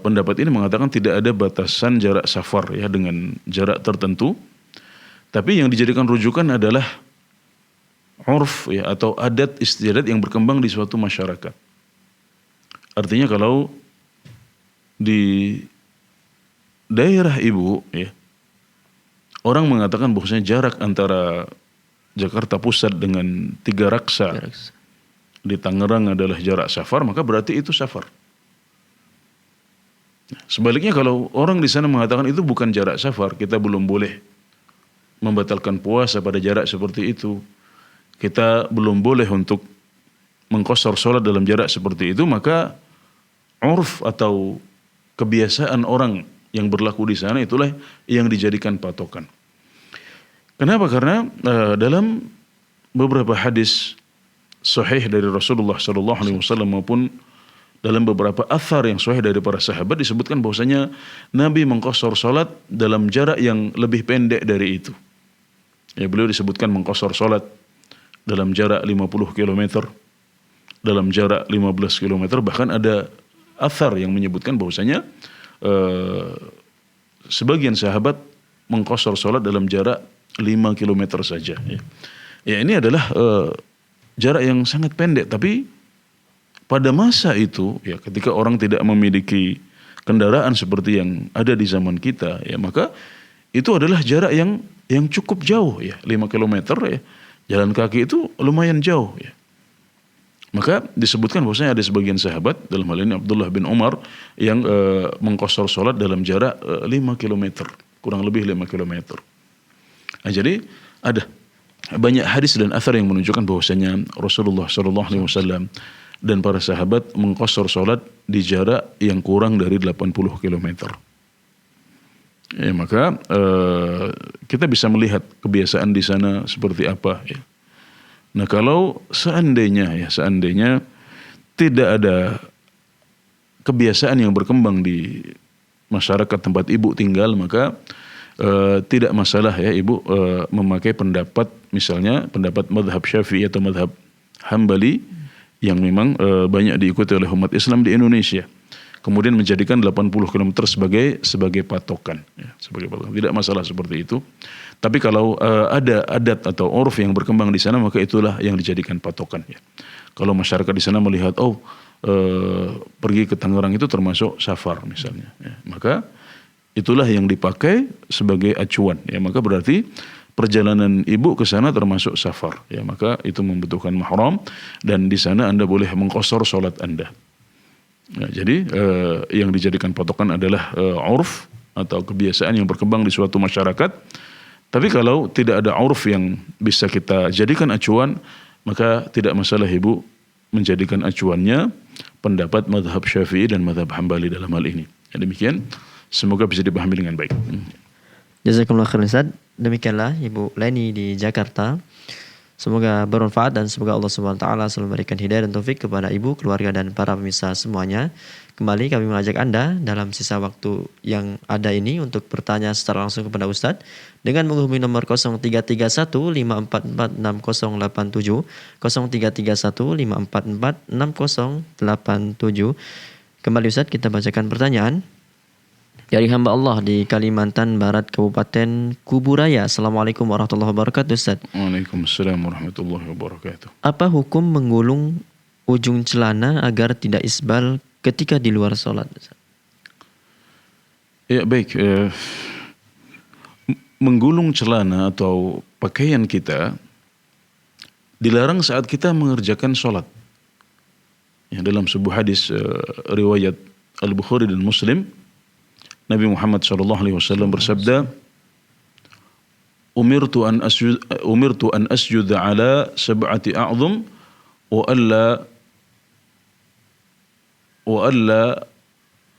pendapat ini mengatakan tidak ada batasan jarak safar ya dengan jarak tertentu. Tapi yang dijadikan rujukan adalah urf ya atau adat istiadat yang berkembang di suatu masyarakat. Artinya kalau di daerah ibu ya orang mengatakan bahwasanya jarak antara Jakarta Pusat dengan Tiga Raksa di Tangerang adalah jarak safar, maka berarti itu safar. Sebaliknya kalau orang di sana mengatakan itu bukan jarak safar, kita belum boleh membatalkan puasa pada jarak seperti itu. Kita belum boleh untuk mengqashar salat dalam jarak seperti itu, maka urf atau kebiasaan orang yang berlaku di sana itulah yang dijadikan patokan. Kenapa? Karena dalam beberapa hadis sahih dari Rasulullah SAW maupun dalam beberapa athar yang sahih dari para sahabat disebutkan bahwasanya Nabi mengqashar salat dalam jarak yang lebih pendek dari itu. Ya, beliau disebutkan mengqashar salat dalam jarak 50 km, dalam jarak 15 km, bahkan ada athar yang menyebutkan bahwasanya sebagian sahabat mengqashar salat dalam jarak 5 km saja. Ya, ini adalah jarak yang sangat pendek, tapi pada masa itu ya ketika orang tidak memiliki kendaraan seperti yang ada di zaman kita ya, maka itu adalah jarak yang cukup jauh ya, 5 km ya. Jalan kaki itu lumayan jauh ya. Maka disebutkan bahwasanya ada sebagian sahabat, dalam hal ini Abdullah bin Umar, yang mengqashar salat dalam jarak 5 km, kurang lebih 5 km. Nah, jadi ada banyak hadis dan athar yang menunjukkan bahwasanya Rasulullah SAW dan para sahabat mengqashar salat di jarak yang kurang dari 80 km. Ya, maka kita bisa melihat kebiasaan di sana seperti apa ya. Nah, kalau seandainya tidak ada kebiasaan yang berkembang di masyarakat tempat ibu tinggal, maka tidak masalah ya ibu memakai pendapat, misalnya pendapat madhab Syafi'i atau madhab Hambali yang memang banyak diikuti oleh umat Islam di Indonesia. Kemudian menjadikan 80 km sebagai patokan, ya, sebagai patokan. Tidak masalah seperti itu. Tapi kalau ada adat atau urf yang berkembang di sana, maka itulah yang dijadikan patokan. Ya. Kalau masyarakat di sana melihat, pergi ke Tangerang itu termasuk safar misalnya, ya, maka itulah yang dipakai sebagai acuan. Ya, maka berarti perjalanan ibu ke sana termasuk safar. Ya, maka itu membutuhkan mahram dan di sana Anda boleh mengqashar salat Anda. Ya, jadi yang dijadikan patokan adalah urf atau kebiasaan yang berkembang di suatu masyarakat. Tapi kalau tidak ada urf yang bisa kita jadikan acuan, maka tidak masalah ibu menjadikan acuannya pendapat madhab Syafi'i dan madhab Hambali dalam hal ini. Ya, demikian, semoga bisa dipahami dengan baik. Jazakumullah khairan Ustaz. Demikianlah Ibu Leni di Jakarta. Semoga bermanfaat dan semoga Allah Subhanahu wa taala selalu memberikan hidayah dan taufik kepada ibu, keluarga dan para pemirsa semuanya. Kembali kami mengajak Anda dalam sisa waktu yang ada ini untuk bertanya secara langsung kepada Ustadz dengan menghubungi nomor 0331 544 6087, 0331 544 6087. Kembali Ustadz, kita bacakan pertanyaan dari hamba Allah di Kalimantan Barat, Kabupaten Kuburaya. Assalamualaikum warahmatullahi wabarakatuh Ustaz. Waalaikumsalam warahmatullahi wabarakatuh. Apa hukum menggulung ujung celana agar tidak isbal ketika di luar sholat? Ya baik, menggulung celana atau pakaian kita dilarang saat kita mengerjakan sholat. Ya, dalam sebuah hadis riwayat Al-Bukhari dan Muslim, Nabi Muhammad SAW bersabda, Umirtu an asjuda ala sab'ati a'zum wa alla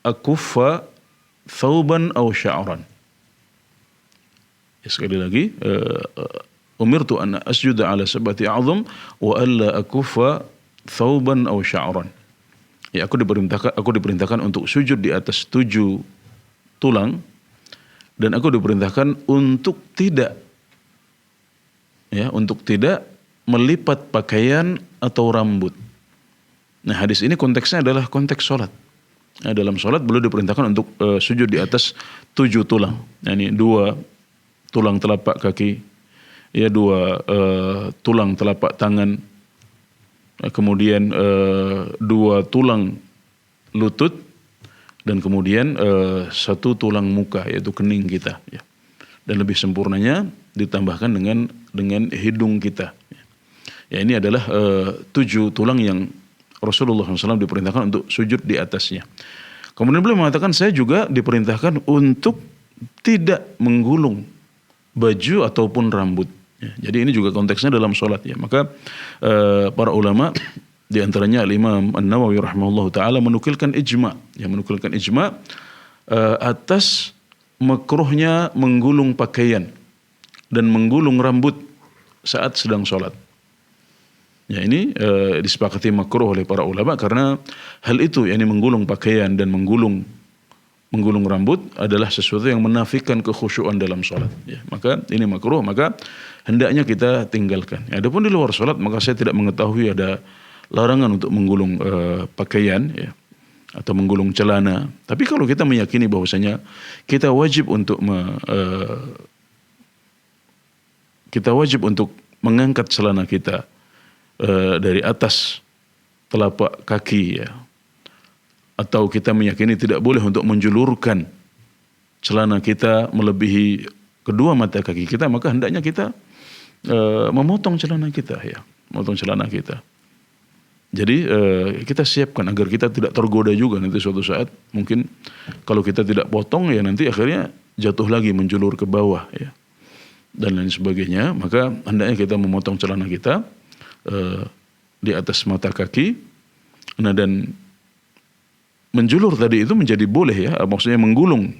akuffa thawban aw sya'ran. Ya, sekali lagi, Umirtu an asjuda ala sab'ati a'zum wa alla akuffa thawban aw sya'ran. Ya, aku diperintahkan untuk sujud di atas 7 tulang, dan aku diperintahkan untuk tidak melipat pakaian atau rambut. Nah, hadis ini konteksnya adalah konteks sholat. Nah, dalam sholat beliau diperintahkan untuk sujud di atas 7 tulang. Nah, ini 2 tulang telapak kaki, ya 2 tulang telapak tangan, kemudian 2 tulang lutut, dan kemudian 1 tulang muka, yaitu kening kita, ya. Dan lebih sempurnanya ditambahkan dengan hidung kita. Ya, ini adalah 7 tulang yang Rasulullah SAW diperintahkan untuk sujud di atasnya. Kemudian beliau mengatakan, saya juga diperintahkan untuk tidak menggulung baju ataupun rambut. Ya, jadi ini juga konteksnya dalam sholat, ya. Maka para ulama di antaranya Al-Imam An-Nawawi rahimahullahu taala menukilkan ijma atas makruhnya menggulung pakaian dan menggulung rambut saat sedang sholat. Ya, ini disepakati makruh oleh para ulama karena hal itu, yakni menggulung pakaian dan menggulung rambut adalah sesuatu yang menafikan kekhusyuan dalam sholat. Ya, maka ini makruh, maka hendaknya kita tinggalkan. Adapun di luar sholat, maka saya tidak mengetahui ada larangan untuk menggulung pakaian, ya, atau menggulung celana. Tapi kalau kita meyakini bahwasanya kita wajib untuk mengangkat celana kita dari atas telapak kaki, ya, atau kita meyakini tidak boleh untuk menjulurkan celana kita melebihi kedua mata kaki kita, maka hendaknya kita memotong celana kita, ya, memotong celana kita. Jadi kita siapkan agar kita tidak tergoda juga nanti suatu saat, mungkin kalau kita tidak potong, ya nanti akhirnya jatuh lagi menjulur ke bawah, ya, dan lain sebagainya. Maka hendaknya kita memotong celana kita di atas mata kaki, Nah, dan menjulur tadi itu menjadi boleh ya, maksudnya menggulung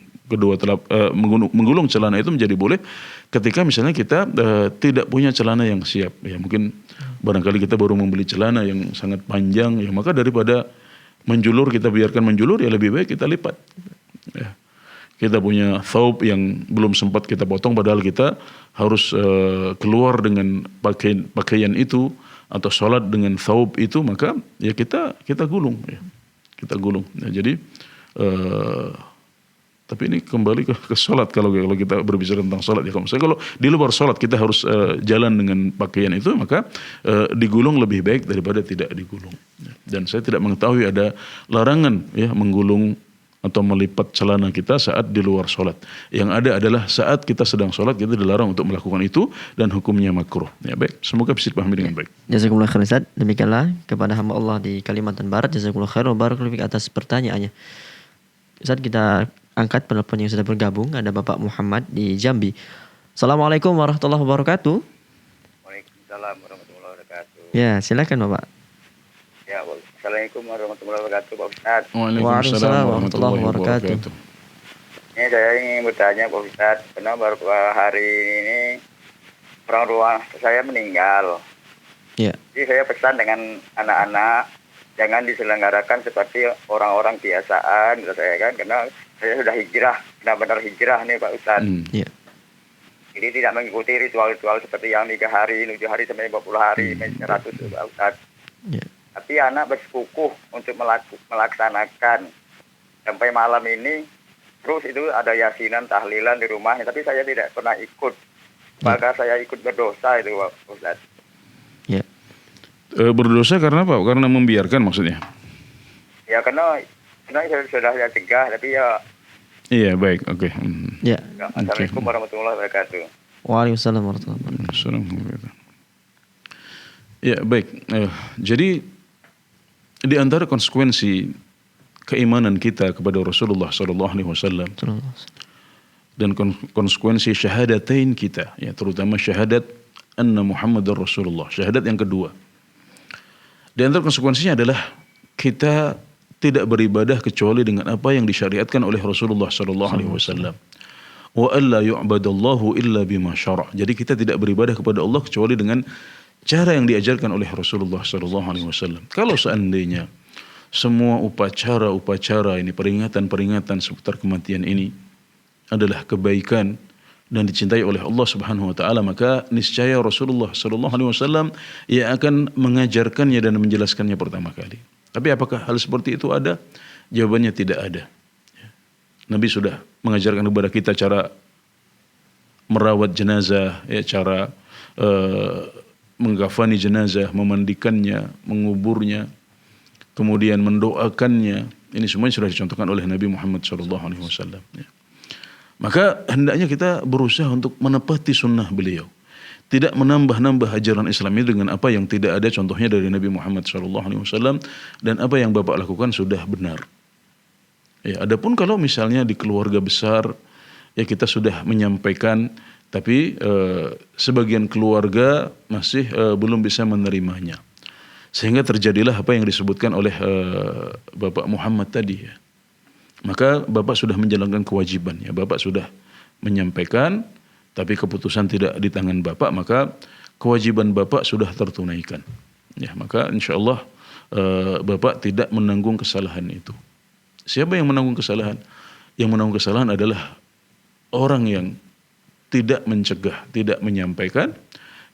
menggulung celana itu menjadi boleh ketika misalnya kita tidak punya celana yang siap ya, mungkin barangkali kita baru membeli celana yang sangat panjang ya, maka daripada menjulur kita biarkan menjulur ya lebih baik kita lipat ya. Kita punya thawb yang belum sempat kita potong padahal kita harus keluar dengan pakaian itu atau sholat dengan thawb itu, maka ya kita gulung ya. Kita gulung ya, jadi tapi ini kembali ke sholat kalau kita berbicara tentang sholat ya. Kalau di luar sholat kita harus jalan dengan pakaian itu, maka digulung lebih baik daripada tidak digulung. Dan saya tidak mengetahui ada larangan ya menggulung atau melipat celana kita saat di luar sholat. Yang ada adalah saat kita sedang sholat kita dilarang untuk melakukan itu dan hukumnya makruh. Ya baik, semoga bisa dipahami dengan baik. Jazakumullah khair Ustaz. Demikianlah kepada hamba Allah di Kalimantan Barat. Jazakumullah khair wa barakallahu fiik atas pertanyaannya. Ustaz, kita angkat penelpon yang sudah bergabung. Ada Bapak Muhammad di Jambi. Assalamualaikum warahmatullahi wabarakatuh. Waalaikumsalam warahmatullahi wabarakatuh. Ya, silakan Bapak. Ya, Assalamualaikum warahmatullahi wabarakatuh, Pak Ustadz. Waalaikumsalam warahmatullahi wabarakatuh. Ini saya ingin bertanya Pak Ustadz, karena baru hari ini orang tua saya meninggal. Ya. Jadi saya pesan dengan anak-anak jangan diselenggarakan seperti orang-orang biasaan, kata saya kan, karena saya sudah hijrah, benar-benar hijrah nih Pak Ustadz. Ya. Jadi tidak mengikuti ritual-ritual seperti yang 3 hari, 7 hari sampai 50 hari, sampai 100 Pak Ustadz. Ya. Tapi anak bersekukuh untuk melaksanakan sampai malam ini. Terus itu ada yasinan, tahlilan di rumah, tapi saya tidak pernah ikut. Maka saya ikut berdosa itu Pak Ustaz. Ya. Berdosa karena apa? Karena membiarkan maksudnya? Ya karena sudah saya cegah, tapi ya. Iya baik, oke. Ya. Assalamualaikum warahmatullahi wabarakatuh. Waalaikumsalam warahmatullahi wabarakatuh. Ya baik, jadi di antara konsekuensi keimanan kita kepada Rasulullah SAW dan konsekuensi syahadatain kita, ya terutama syahadat anna Muhammadar Rasulullah, syahadat yang kedua. Di antara konsekuensinya adalah kita tidak beribadah kecuali dengan apa yang disyariatkan oleh Rasulullah SAW. Wa alla yu'badallahu illa bima syara'. Jadi kita tidak beribadah kepada Allah kecuali dengan cara yang diajarkan oleh Rasulullah SAW. Kalau seandainya semua upacara ini, peringatan seputar kematian ini adalah kebaikan dan dicintai oleh Allah Subhanahu Wa Taala, maka niscaya Rasulullah SAW yang akan mengajarkannya dan menjelaskannya pertama kali. Tapi apakah hal seperti itu ada? Jawabannya tidak ada. Nabi sudah mengajarkan kepada kita cara merawat jenazah, ya, cara menggafani jenazah, memandikannya, menguburnya, kemudian mendoakannya. Ini semuanya sudah dicontohkan oleh Nabi Muhammad SAW. Ya. Maka hendaknya kita berusaha untuk menepati sunnah beliau. Tidak menambah-nambah ajaran Islam ini dengan apa yang tidak ada contohnya dari Nabi Muhammad SAW. Dan apa yang Bapak lakukan sudah benar. Ya, adapun kalau misalnya di keluarga besar, ya kita sudah menyampaikan, tapi sebagian keluarga masih belum bisa menerimanya. Sehingga terjadilah apa yang disebutkan oleh Bapak Muhammad tadi. Ya. Maka Bapak sudah menjalankan kewajiban. Ya. Bapak sudah menyampaikan, tapi keputusan tidak di tangan Bapak, maka kewajiban Bapak sudah tertunaikan. Ya, maka insya Allah Bapak tidak menanggung kesalahan itu. Siapa yang menanggung kesalahan? Yang menanggung kesalahan adalah orang yang tidak mencegah, tidak menyampaikan,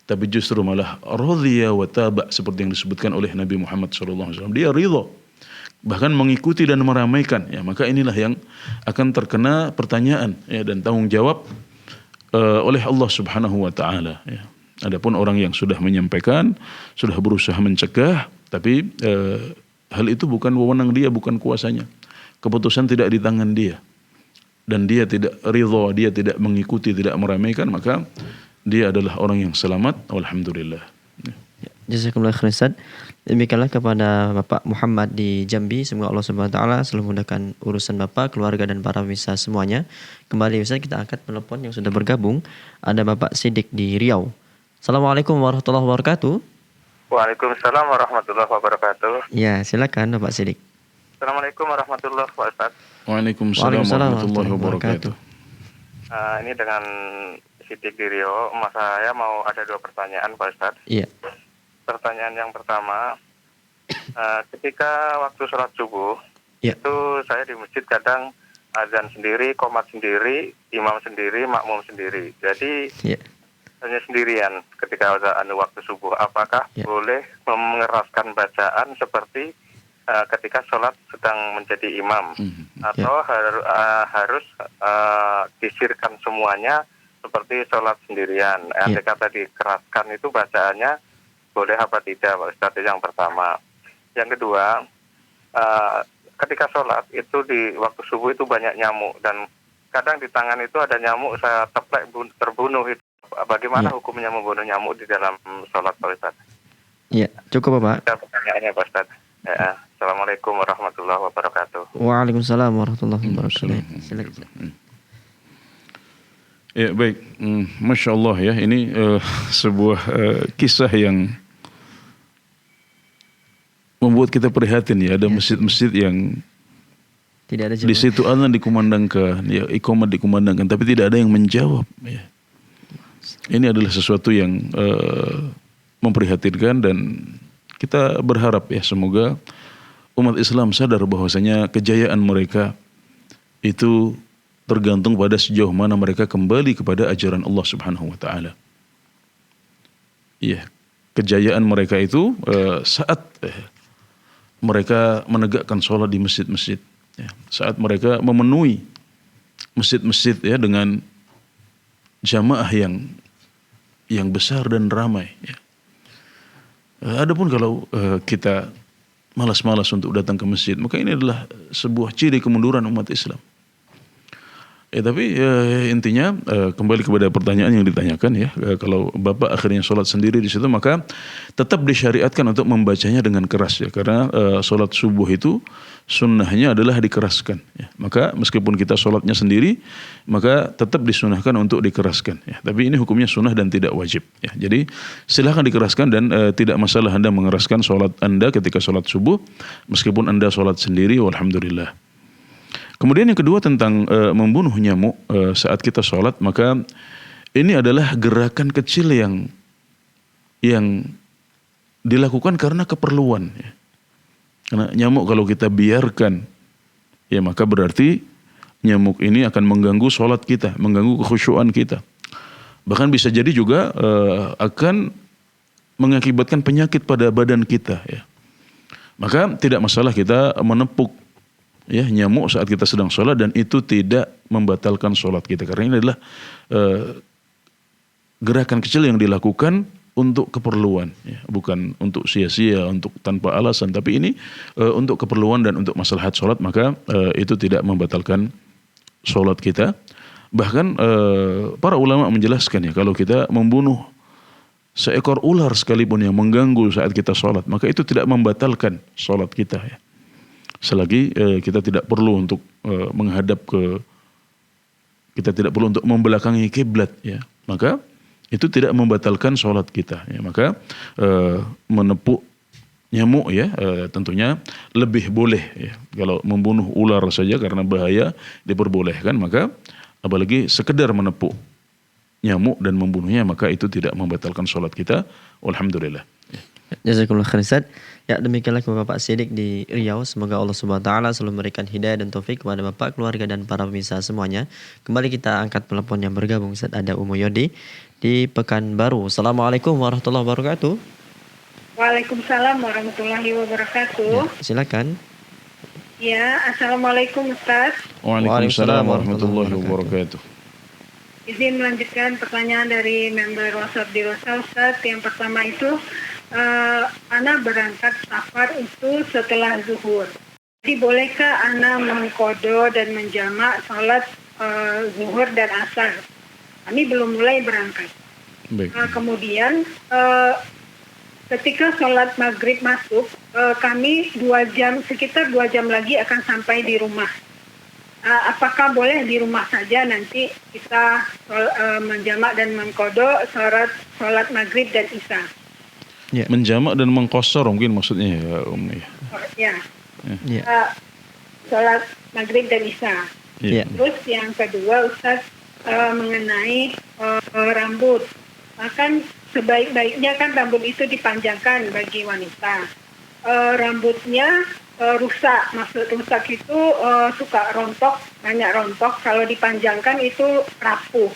tapi justru malah radhiya wa taba, seperti yang disebutkan oleh Nabi Muhammad SAW. Dia ridha, bahkan mengikuti dan meramaikan. Ya, maka inilah yang akan terkena pertanyaan, ya, dan tanggung jawab oleh Allah Subhanahu Wa Taala. Ya. Adapun orang yang sudah menyampaikan, sudah berusaha mencegah, tapi hal itu bukan wewenang dia, bukan kuasanya. Keputusan tidak di tangan dia. Dan dia tidak ridha, dia tidak mengikuti, tidak meramaikan, maka dia adalah orang yang selamat. Alhamdulillah. Jazakumullah khairan Ustaz. Demikianlah kepada Bapak Muhammad di Jambi. Semoga Allah Subhanahu Wa Taala selalu memudahkan urusan Bapak, keluarga dan para pemirsa semuanya. Kembali Ustaz, kita angkat telepon yang sudah bergabung. Ada Bapak Sidik di Riau. Assalamualaikum warahmatullahi wabarakatuh. Waalaikumsalam warahmatullahi wabarakatuh. Ya, silakan Bapak Sidik. Assalamualaikum warahmatullahi wabarakatuh. Waalaikumsalam warahmatullahi wabarakatuh. Ini dengan Sidik di Rio, saya mau ada 2 pertanyaan Pak Ustadz. Iya. Pertanyaan yang pertama, ketika waktu sholat subuh, Ya. itu saya di masjid kadang azan sendiri, qomat sendiri, imam sendiri, makmum sendiri. Jadi Ya. hanya sendirian ketika waktu subuh. Apakah Ya. boleh mengeraskan bacaan seperti ketika sholat sedang menjadi imam, atau harus disirkan semuanya seperti sholat sendirian? Andai kata dikeraskan itu bacaannya boleh apa tidak, Pak Ustadz? Yang pertama. Yang kedua, ketika sholat itu di waktu subuh itu banyak nyamuk, dan kadang di tangan itu ada nyamuk, saya teplek terbunuh itu. Bagaimana hukumnya membunuh nyamuk di dalam sholat, Pak Ustadz? Iya, cukup Bapak. Itu pertanyaannya, Pak Ustadz. Ya, Assalamualaikum warahmatullahi wabarakatuh. Waalaikumsalam warahmatullahi wabarakatuh. Silakan. Ya, baik. Masya Allah ya, ini sebuah kisah yang membuat kita prihatin ya. Ada masjid-masjid yang Tidak ada di jawab. situ azan dikumandangkan, ya iqamat dikumandangkan, tapi tidak ada yang menjawab. Ya. Ini adalah sesuatu yang memprihatinkan, dan kita berharap ya semoga umat Islam sadar bahwasanya kejayaan mereka itu tergantung pada sejauh mana mereka kembali kepada ajaran Allah Subhanahu wa taala. Iya, kejayaan mereka itu saat mereka menegakkan sholat di masjid-masjid, ya. Saat mereka memenuhi masjid-masjid ya dengan jamaah yang besar dan ramai. Ya. Adapun kalau kita malas-malas untuk datang ke masjid, maka ini adalah sebuah ciri kemunduran umat Islam. Tapi intinya kembali kepada pertanyaan yang ditanyakan ya, kalau Bapak akhirnya sholat sendiri di situ, maka tetap disyariatkan untuk membacanya dengan keras ya, karena sholat subuh itu sunnahnya adalah dikeraskan ya. Maka meskipun kita sholatnya sendiri, maka tetap disunahkan untuk dikeraskan ya. Tapi ini hukumnya sunnah dan tidak wajib ya. Jadi silahkan dikeraskan, dan tidak masalah Anda mengeraskan sholat Anda ketika sholat subuh meskipun Anda sholat sendiri, walhamdulillah. Kemudian yang kedua tentang membunuh nyamuk saat kita sholat, maka ini adalah gerakan kecil yang dilakukan karena keperluan. Ya. Karena nyamuk kalau kita biarkan, ya maka berarti nyamuk ini akan mengganggu sholat kita, mengganggu kekhusyuan kita. Bahkan bisa jadi juga akan mengakibatkan penyakit pada badan kita. Ya. Maka tidak masalah kita menepuk ya nyamuk saat kita sedang sholat, dan itu tidak membatalkan sholat kita, karena ini adalah gerakan kecil yang dilakukan untuk keperluan ya, bukan untuk sia-sia, untuk tanpa alasan, tapi ini untuk keperluan dan untuk maslahat sholat, maka itu tidak membatalkan sholat kita. Bahkan para ulama menjelaskan ya, kalau kita membunuh seekor ular sekalipun yang mengganggu saat kita sholat, maka itu tidak membatalkan sholat kita ya. Selagi kita tidak perlu untuk menghadap kita tidak perlu untuk membelakangi kiblat ya, maka itu tidak membatalkan sholat kita ya. Maka menepuk nyamuk ya tentunya lebih boleh ya. Kalau membunuh ular saja karena bahaya diperbolehkan, maka apalagi sekedar menepuk nyamuk dan membunuhnya, maka itu tidak membatalkan sholat kita, alhamdulillah. Jazakumullah khairan Ustaz. Ya, demikianlah Bapak Sidik di Riau. Semoga Allah Subhanahu wa taala selalu memberikan hidayah dan taufik kepada Bapak, keluarga dan para pemirsa semuanya. Kembali kita angkat telepon yang bergabung Ustaz. Ada Umu Yodi di Pekanbaru. Assalamualaikum warahmatullahi wabarakatuh. Waalaikumsalam warahmatullahi wabarakatuh. Ya, silakan. Ya, Assalamualaikum Ustaz. Waalaikumsalam warahmatullahi wabarakatuh. Izin melanjutkan pertanyaan dari member WhatsApp di Rosa Ustaz. Yang pertama itu, Ana berangkat safar itu setelah zuhur. Jadi bolehkah Ana mengkodo dan menjamak sholat zuhur dan asar? Kami belum mulai berangkat. Baik. Kemudian ketika sholat maghrib masuk, kami sekitar 2 jam lagi akan sampai di rumah. Apakah boleh di rumah saja nanti kita menjamak dan mengkodo sholat maghrib dan isya? Ya. Menjamak dan mengqashar mungkin maksudnya ya Umi. Ya, Ya. sholat maghrib dan isya. Ya. Terus yang kedua Ustaz, mengenai rambut. Kan sebaik-baiknya kan rambut itu dipanjangkan bagi wanita. Rambutnya rusak, maksud rusak itu suka rontok, banyak rontok. Kalau dipanjangkan itu rapuh.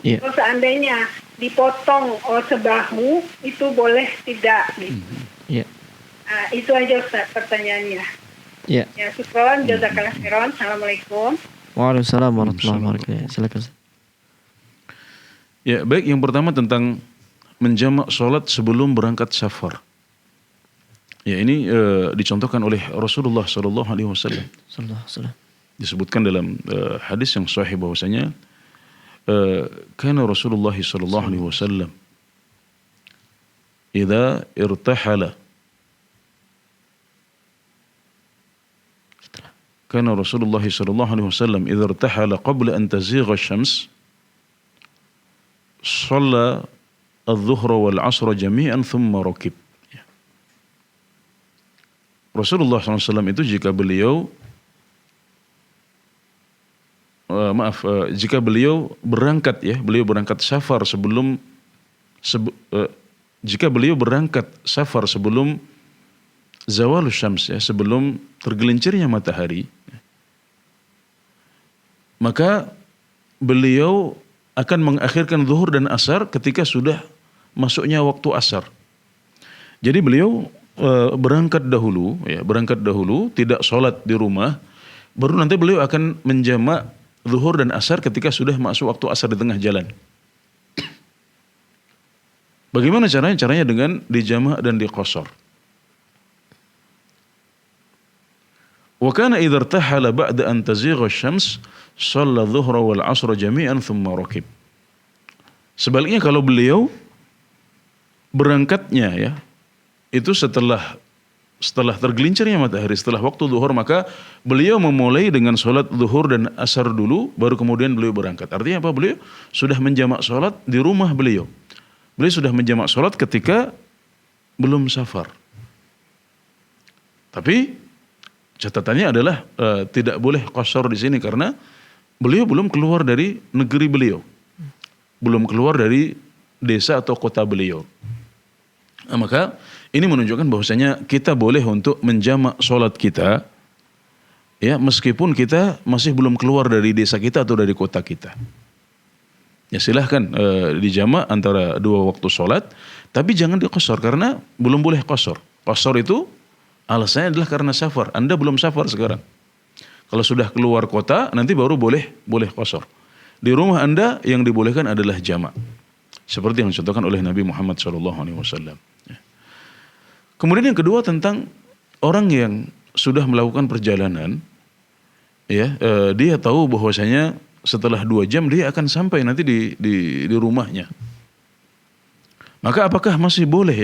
Ya. Kalau seandainya dipotong sebahu itu boleh tidak? Gitu. Ya. Itu aja Ustaz pertanyaannya. Ya. Ya, syukron, jazakallah khairan. Assalamualaikum. Waalaikumsalam warahmatullahi wabarakatuh. Silakan. Ya, baik, yang pertama tentang menjamak sholat sebelum berangkat safar. Ya, ini dicontohkan oleh Rasulullah sallallahu alaihi wasallam. Sallallahu alaihi wasallam. Disebutkan dalam hadis yang sahih bahwasanya kana Rasulullah sallallahu alaihi wasallam idza irtahala kana Rasulullah sallallahu alaihi wasallam idza irtahala qabla an tazigha asy-syams shalla adh-dhuhra wal 'ashra jami'an thumma rakib. Rasulullah SAW itu jika beliau jika beliau berangkat beliau berangkat safar sebelum jika beliau berangkat safar sebelum zawalus syams sebelum tergelincirnya matahari, maka beliau akan mengakhirkan zuhur dan asar ketika sudah masuknya waktu asar. Jadi beliau berangkat dahulu, tidak sholat di rumah, baru nanti beliau akan menjamak zuhur dan asar ketika sudah masuk waktu asar di tengah jalan. Bagaimana caranya? Caranya dengan dijamak dan diqashar. Wa kana idza irtahala ba'da an tazigha asy-syams shalla dhuhra wal 'ashra jami'an thumma rakib. Sebaliknya kalau beliau berangkatnya itu setelah tergelincirnya matahari, setelah waktu zuhur, maka beliau memulai dengan sholat zuhur dan asar dulu, baru kemudian beliau berangkat. Artinya apa? Beliau sudah menjamak sholat di rumah beliau. Beliau sudah menjamak sholat ketika belum safar. Tapi catatannya adalah tidak boleh qashar di sini karena beliau belum keluar dari negeri beliau, belum keluar dari desa atau kota beliau. Nah, maka ini menunjukkan bahwasanya kita boleh untuk menjamak sholat kita, meskipun kita masih belum keluar dari desa kita atau dari kota kita. Ya silahkan dijamak antara dua waktu sholat, tapi jangan diqashar karena belum boleh qashar. Qashar itu alasannya adalah karena safar. Anda belum safar sekarang. Kalau sudah keluar kota, nanti baru boleh qashar. Di rumah Anda yang dibolehkan adalah jamak. Seperti yang dicontohkan oleh Nabi Muhammad SAW. Kemudian yang kedua tentang orang yang sudah melakukan perjalanan, dia tahu bahwasanya setelah 2 jam dia akan sampai nanti di rumahnya. Maka apakah masih boleh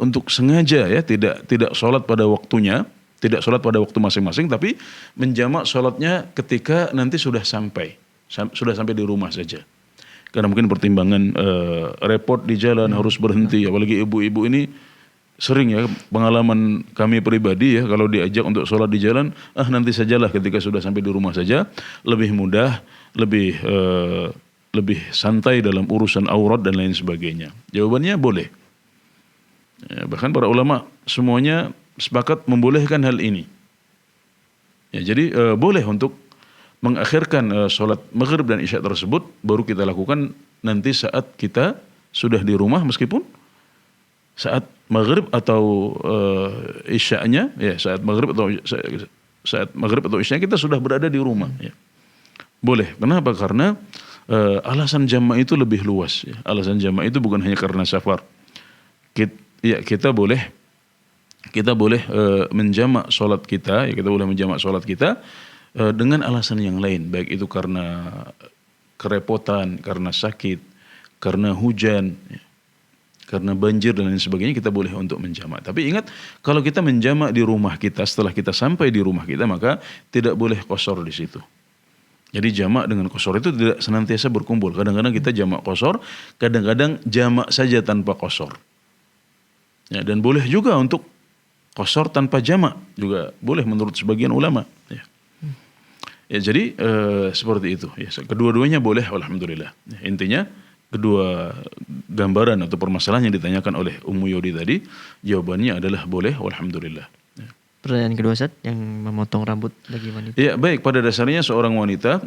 untuk sengaja tidak sholat pada waktunya, tidak sholat pada waktu masing-masing, tapi menjamak sholatnya ketika nanti sudah sampai di rumah saja. Karena mungkin pertimbangan repot di jalan, harus berhenti, apalagi ibu-ibu ini sering pengalaman kami pribadi kalau diajak untuk sholat di jalan, nanti sajalah ketika sudah sampai di rumah saja, lebih mudah, lebih santai dalam urusan aurat dan lain sebagainya. Jawabannya boleh. Bahkan para ulama semuanya sepakat membolehkan hal ini. Jadi boleh untuk mengakhirkan sholat maghrib dan isya tersebut baru kita lakukan nanti saat kita sudah di rumah, meskipun saat maghrib atau isyanya saat maghrib atau isya kita sudah berada di rumah. Boleh. Kenapa? Karena alasan jamak itu lebih luas. Alasan jamak itu bukan hanya karena safar. Kita boleh menjamak sholat kita, kita boleh menjamak sholat kita dengan alasan yang lain, baik itu karena kerepotan, karena sakit, karena hujan, karena banjir dan lain sebagainya, kita boleh untuk menjamak. Tapi ingat, kalau kita menjamak di rumah kita, setelah kita sampai di rumah kita, maka tidak boleh qashar di situ. Jadi jamak dengan qasar itu tidak senantiasa berkumpul. Kadang-kadang kita jamak qasar, kadang-kadang jamak saja tanpa qasar. Ya, dan boleh juga untuk qasar tanpa jamak juga boleh menurut sebagian ulama. Ya, ya jadi seperti itu. Ya, kedua-duanya boleh, alhamdulillah. Ya, intinya kedua gambaran atau permasalahan yang ditanyakan oleh Ummu Yodi tadi, jawabannya adalah boleh, alhamdulillah. Ya. Pertanyaan kedua Ustaz, yang memotong rambut bagi wanita. Ya baik, pada dasarnya seorang wanita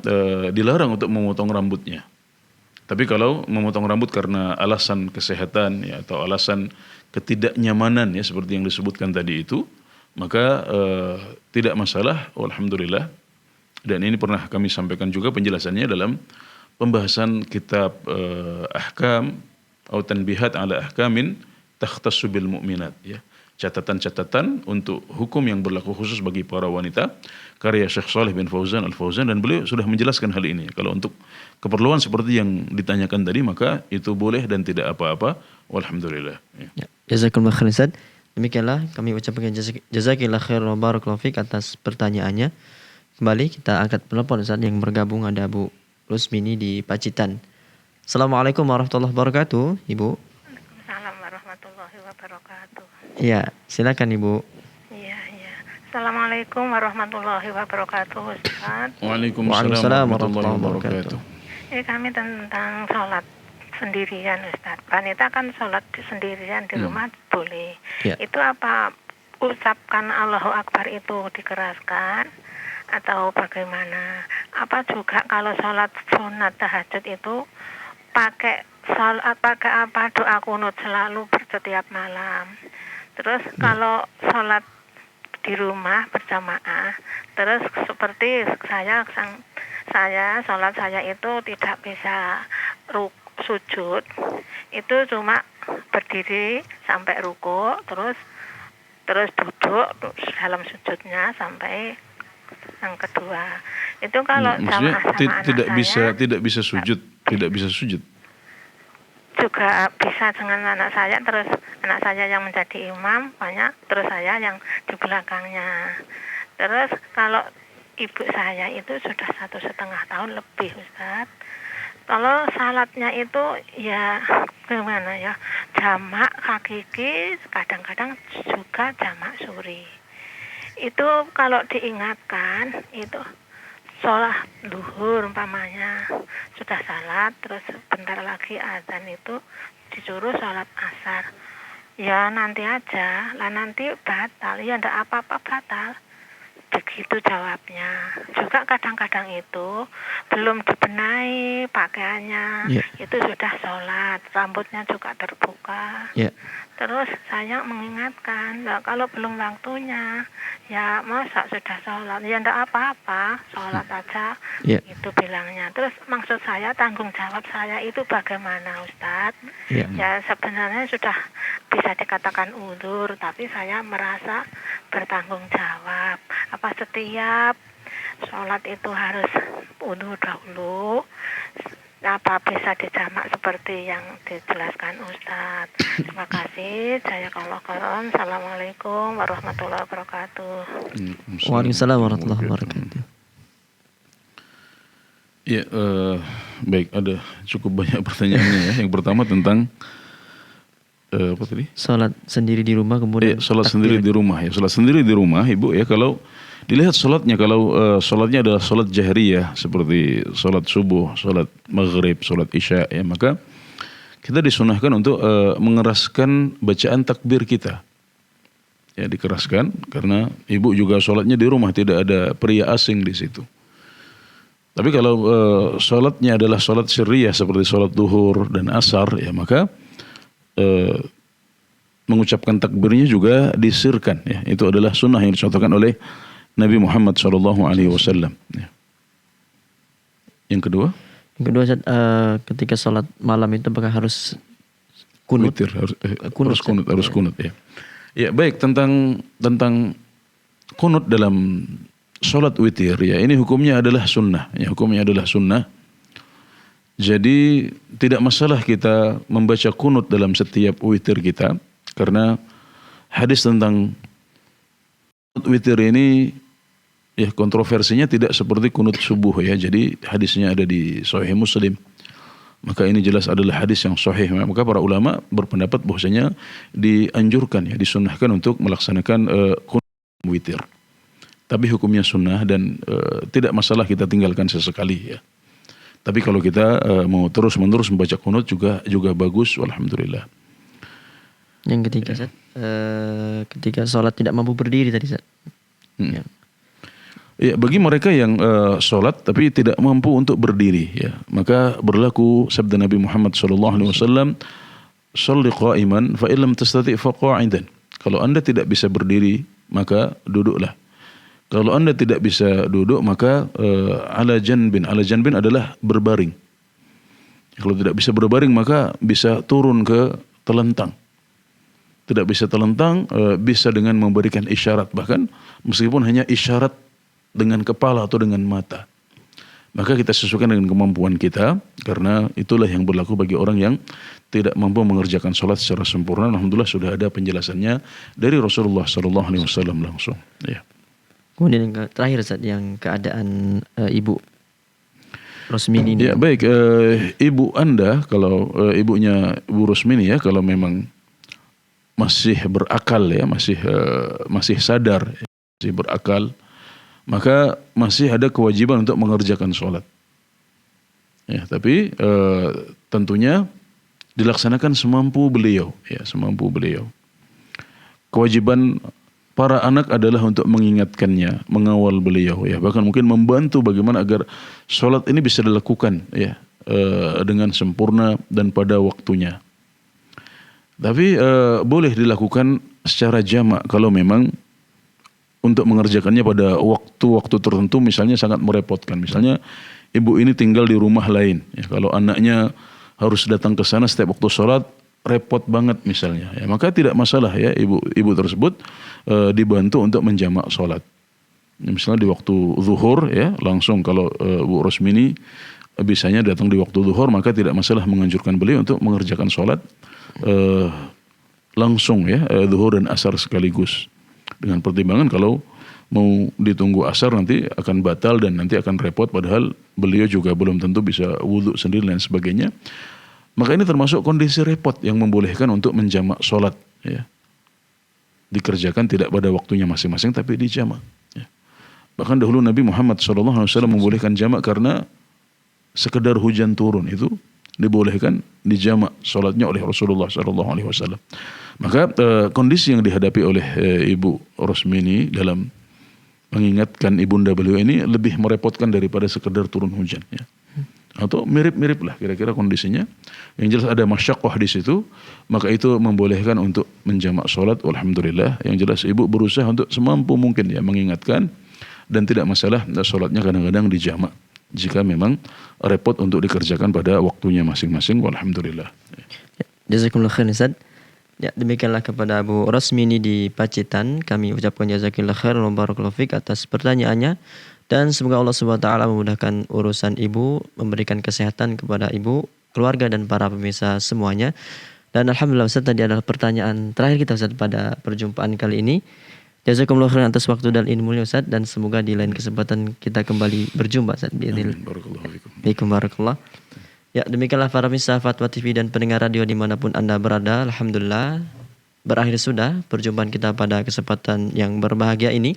dilarang untuk memotong rambutnya. Tapi kalau memotong rambut karena alasan kesehatan ya, atau alasan ketidaknyamanan ya seperti yang disebutkan tadi itu, maka tidak masalah, alhamdulillah. Dan ini pernah kami sampaikan juga penjelasannya dalam pembahasan kitab ahkam atau tanbihat ala ahkamin takhtassu bil mu'minat ya. Catatan-catatan untuk hukum yang berlaku khusus bagi para wanita, karya Syekh Shalih bin Fauzan Al-Fauzan, dan beliau sudah menjelaskan hal ini. Kalau untuk keperluan seperti yang ditanyakan tadi, maka itu boleh dan tidak apa-apa, walhamdulillah. Ya. Jazakumullah khair Ustaz. Demikianlah kami ucapkan jazakillah khair wa barakallahu fik atas pertanyaannya. Kembali kita angkat telepon Ustaz yang bergabung, ada Bu Rusmini di Pacitan. Assalamualaikum warahmatullahi wabarakatuh, Ibu. Waalaikumsalam warahmatullahi wabarakatuh. Iya, silakan Ibu. Iya. Assalamualaikum warahmatullahi wabarakatuh, Ustaz. Waalaikumsalam warahmatullahi wabarakatuh. Ini kami tentang sholat sendirian, Ustaz. Wanita kan sholat sendirian di rumah boleh. Ya. Itu apa ucapkan Allahu Akbar itu dikeraskan atau bagaimana? Apa juga kalau sholat sunat tahajud itu pakai apa doa kunut selalu setiap malam? Terus kalau sholat di rumah berjamaah, terus seperti sholat saya itu tidak bisa sujud, itu cuma berdiri sampai ruku, terus duduk dalam sujudnya sampai yang kedua. Itu kalau maksudnya sama tidak anak bisa sujud. Juga bisa dengan anak saya, terus anak saya yang menjadi imam banyak, terus saya yang di belakangnya. Terus kalau ibu saya itu sudah 1,5 tahun lebih, Ustaz. Kalau salatnya itu ya gimana ya, jamak hakiki, kadang-kadang juga jamak suri. Itu kalau diingatkan itu sholat duhur umpamanya sudah salat, terus bentar lagi azan itu disuruh sholat asar, ya nanti aja lah, nanti batal, ya ndak apa-apa batal, begitu jawabnya. Juga kadang-kadang itu belum dibenahi pakaiannya, itu sudah sholat, rambutnya juga terbuka. Terus saya mengingatkan, kalau belum waktunya, ya masa sudah sholat, ya ndak apa-apa, sholat aja, itu bilangnya. Terus maksud saya, tanggung jawab saya itu bagaimana, Ustadz? Ya sebenarnya sudah bisa dikatakan uzur, tapi saya merasa bertanggung jawab. Apa setiap sholat itu harus uzur dahulu? Apa bisa dijamak seperti yang dijelaskan Ustadz? Terima kasih. Jazakallahu khairan. Assalamualaikum warahmatullahi wabarakatuh. Waalaikumsalam warahmatullahi wabarakatuh. Ya, baik, ada cukup banyak pertanyaannya ya. Yang pertama tentang apa tadi? Salat sendiri di rumah, kemudian salat sendiri di rumah ya. Salat sendiri di rumah, Ibu ya, kalau dilihat salatnya, kalau salatnya adalah salat jahriyah seperti salat subuh, salat maghrib, salat isya ya, maka kita disunahkan untuk mengeraskan bacaan takbir kita. Ya, dikeraskan karena Ibu juga salatnya di rumah, tidak ada pria asing di situ. Tapi kalau salatnya adalah salat sirriyah seperti salat duhur dan asar ya, maka mengucapkan takbirnya juga disirkan ya. Itu adalah sunnah yang dicontohkan oleh Nabi Muhammad SAW. Ya. Yang kedua, ketika sholat malam itu apakah harus kunut? Witir, harus kunut ya. Ya baik, tentang kunut dalam sholat witir ya, ini hukumnya adalah sunnah. Ya, hukumnya adalah sunnah. Jadi tidak masalah kita membaca kunut dalam setiap witir kita, karena hadis tentang witir ini ya kontroversinya tidak seperti kunut subuh ya. Jadi hadisnya ada di Sahih Muslim. Maka ini jelas adalah hadis yang sahih. Maka para ulama berpendapat bahwasanya dianjurkan ya, disunnahkan untuk melaksanakan kunut witir. Tapi hukumnya sunnah dan tidak masalah kita tinggalkan sesekali ya. Tapi kalau kita mau terus-menerus membaca kunut juga bagus, alhamdulillah. Yang ketiga, Ustaz, ketika sholat tidak mampu berdiri tadi, Ustaz. Ya. Ya, bagi mereka yang sholat tapi tidak mampu untuk berdiri, ya, maka berlaku sabda Nabi Muhammad SAW, "Shalli qa'iman, fa illam tastati' fa qa'idan." Kalau Anda tidak bisa berdiri, maka duduklah. Kalau Anda tidak bisa duduk, maka ala janbin. Ala janbin adalah berbaring. Kalau tidak bisa berbaring, maka bisa turun ke telentang. Tidak bisa telentang, bisa dengan memberikan isyarat, bahkan meskipun hanya isyarat dengan kepala atau dengan mata. Maka kita sesuaikan dengan kemampuan kita, karena itulah yang berlaku bagi orang yang tidak mampu mengerjakan sholat secara sempurna. Alhamdulillah sudah ada penjelasannya dari Rasulullah SAW langsung. Ya. Kemudian yang terakhir, Ustaz, yang keadaan Ibu Rosmini ini. Ya, baik, ibu Anda, kalau ibunya Ibu Rosmini ya, kalau memang masih berakal ya, masih sadar, masih berakal, maka masih ada kewajiban untuk mengerjakan sholat. Ya, tapi tentunya dilaksanakan semampu beliau, ya, semampu beliau. Kewajiban para anak adalah untuk mengingatkannya, mengawal beliau, ya, bahkan mungkin membantu bagaimana agar sholat ini bisa dilakukan, ya, dengan sempurna dan pada waktunya. Tapi boleh dilakukan secara jamak kalau memang untuk mengerjakannya pada waktu-waktu tertentu misalnya sangat merepotkan. Misalnya ibu ini tinggal di rumah lain, ya, kalau anaknya harus datang ke sana setiap waktu sholat, repot banget misalnya, ya, maka tidak masalah ya, ibu tersebut dibantu untuk menjamak sholat. Ya, misalnya di waktu zuhur ya, langsung kalau Bu Rosmini bisanya datang di waktu zuhur, maka tidak masalah menganjurkan beliau untuk mengerjakan sholat langsung ya, zuhur dan asar sekaligus. Dengan pertimbangan kalau mau ditunggu asar nanti akan batal dan nanti akan repot, padahal beliau juga belum tentu bisa wudhu sendiri dan sebagainya. Maka ini termasuk kondisi repot yang membolehkan untuk menjamak sholat, ya. Dikerjakan tidak pada waktunya masing-masing tapi dijamak, ya. Bahkan dahulu Nabi Muhammad SAW membolehkan jamak karena sekedar hujan turun itu dibolehkan dijamak sholatnya oleh Rasulullah SAW. Maka kondisi yang dihadapi oleh Ibu Rosmini dalam mengingatkan ibunda beliau ini lebih merepotkan daripada sekedar turun hujan, ya. Atau mirip-mirip lah kira-kira kondisinya. Yang jelas ada masyaqqah di situ, maka itu membolehkan untuk menjamak sholat. Alhamdulillah. Yang jelas ibu berusaha untuk semampu mungkin ya mengingatkan, dan tidak masalah sholatnya kadang-kadang dijamak jika memang repot untuk dikerjakan pada waktunya masing-masing. Alhamdulillah. Jazakumullah khair, Ustaz. Ya, demikianlah kepada Abu Rosmini di Pacitan. Kami ucapkan jazakallahu khair wa barakallahu fik atas pertanyaannya. Dan semoga Allah SWT memudahkan urusan ibu, memberikan kesehatan kepada ibu, keluarga dan para pemirsa semuanya. Dan alhamdulillah, Ustaz, tadi adalah pertanyaan terakhir kita, Ustaz, pada perjumpaan kali ini. Jazakumullah khairan atas waktu dan ilmunya, Ustaz, dan semoga di lain kesempatan kita kembali berjumpa, Ustaz. Amin. Barakallahu fikum. Barakallah. Ya, demikianlah para pemirsa Fatwa TV dan pendengar radio dimanapun Anda berada. Alhamdulillah, berakhir sudah perjumpaan kita pada kesempatan yang berbahagia ini.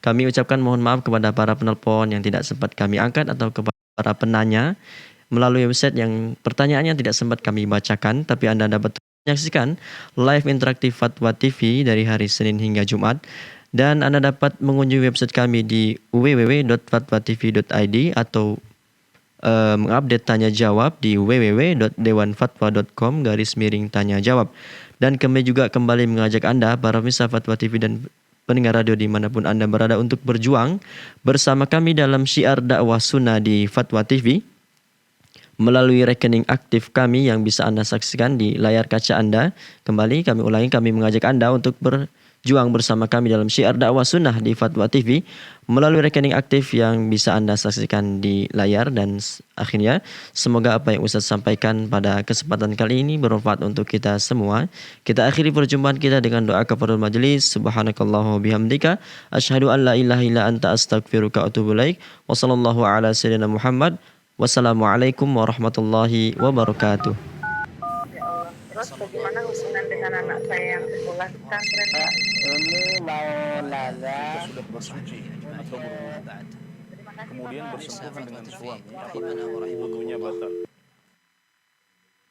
Kami ucapkan mohon maaf kepada para penelpon yang tidak sempat kami angkat atau kepada para penanya melalui website yang pertanyaannya tidak sempat kami bacakan, tapi Anda dapat menyaksikan live interaktif Fatwa TV dari hari Senin hingga Jumat, dan Anda dapat mengunjungi website kami di www.fatwatv.id atau mengupdate tanya jawab di www.dewanfatwa.com/tanya jawab. Dan kami juga kembali mengajak Anda para pemirsa Fatwa TV dan pendengar radio dimanapun Anda berada untuk berjuang bersama kami dalam syiar dakwah sunnah di Fatwa TV melalui rekening aktif kami yang bisa Anda saksikan di layar kaca Anda. Kembali kami ulangi, kami mengajak Anda untuk berjuang bersama kami dalam syiar dakwah sunnah di Fatwa TV melalui rekening aktif yang bisa Anda saksikan di layar. Dan akhirnya semoga apa yang Ustaz sampaikan pada kesempatan kali ini bermanfaat untuk kita semua. Kita akhiri perjumpaan kita dengan doa kafaratul majelis. Subhanakallahu bihamdika asyhadu an la ilaha illa anta astaghfiruka wa atubu ilaik. Wa sallallahu ala sayyidina Muhammad. Wassalamualaikum warahmatullahi wabarakatuh. Ya Allah. Terus bagaimana hubungan dengan anak saya yang sekolah di pesantren? Ini mau nanya. Sudah bersuci atau berwudu, kemudian bersentuhan dengan suami, wudunya batal.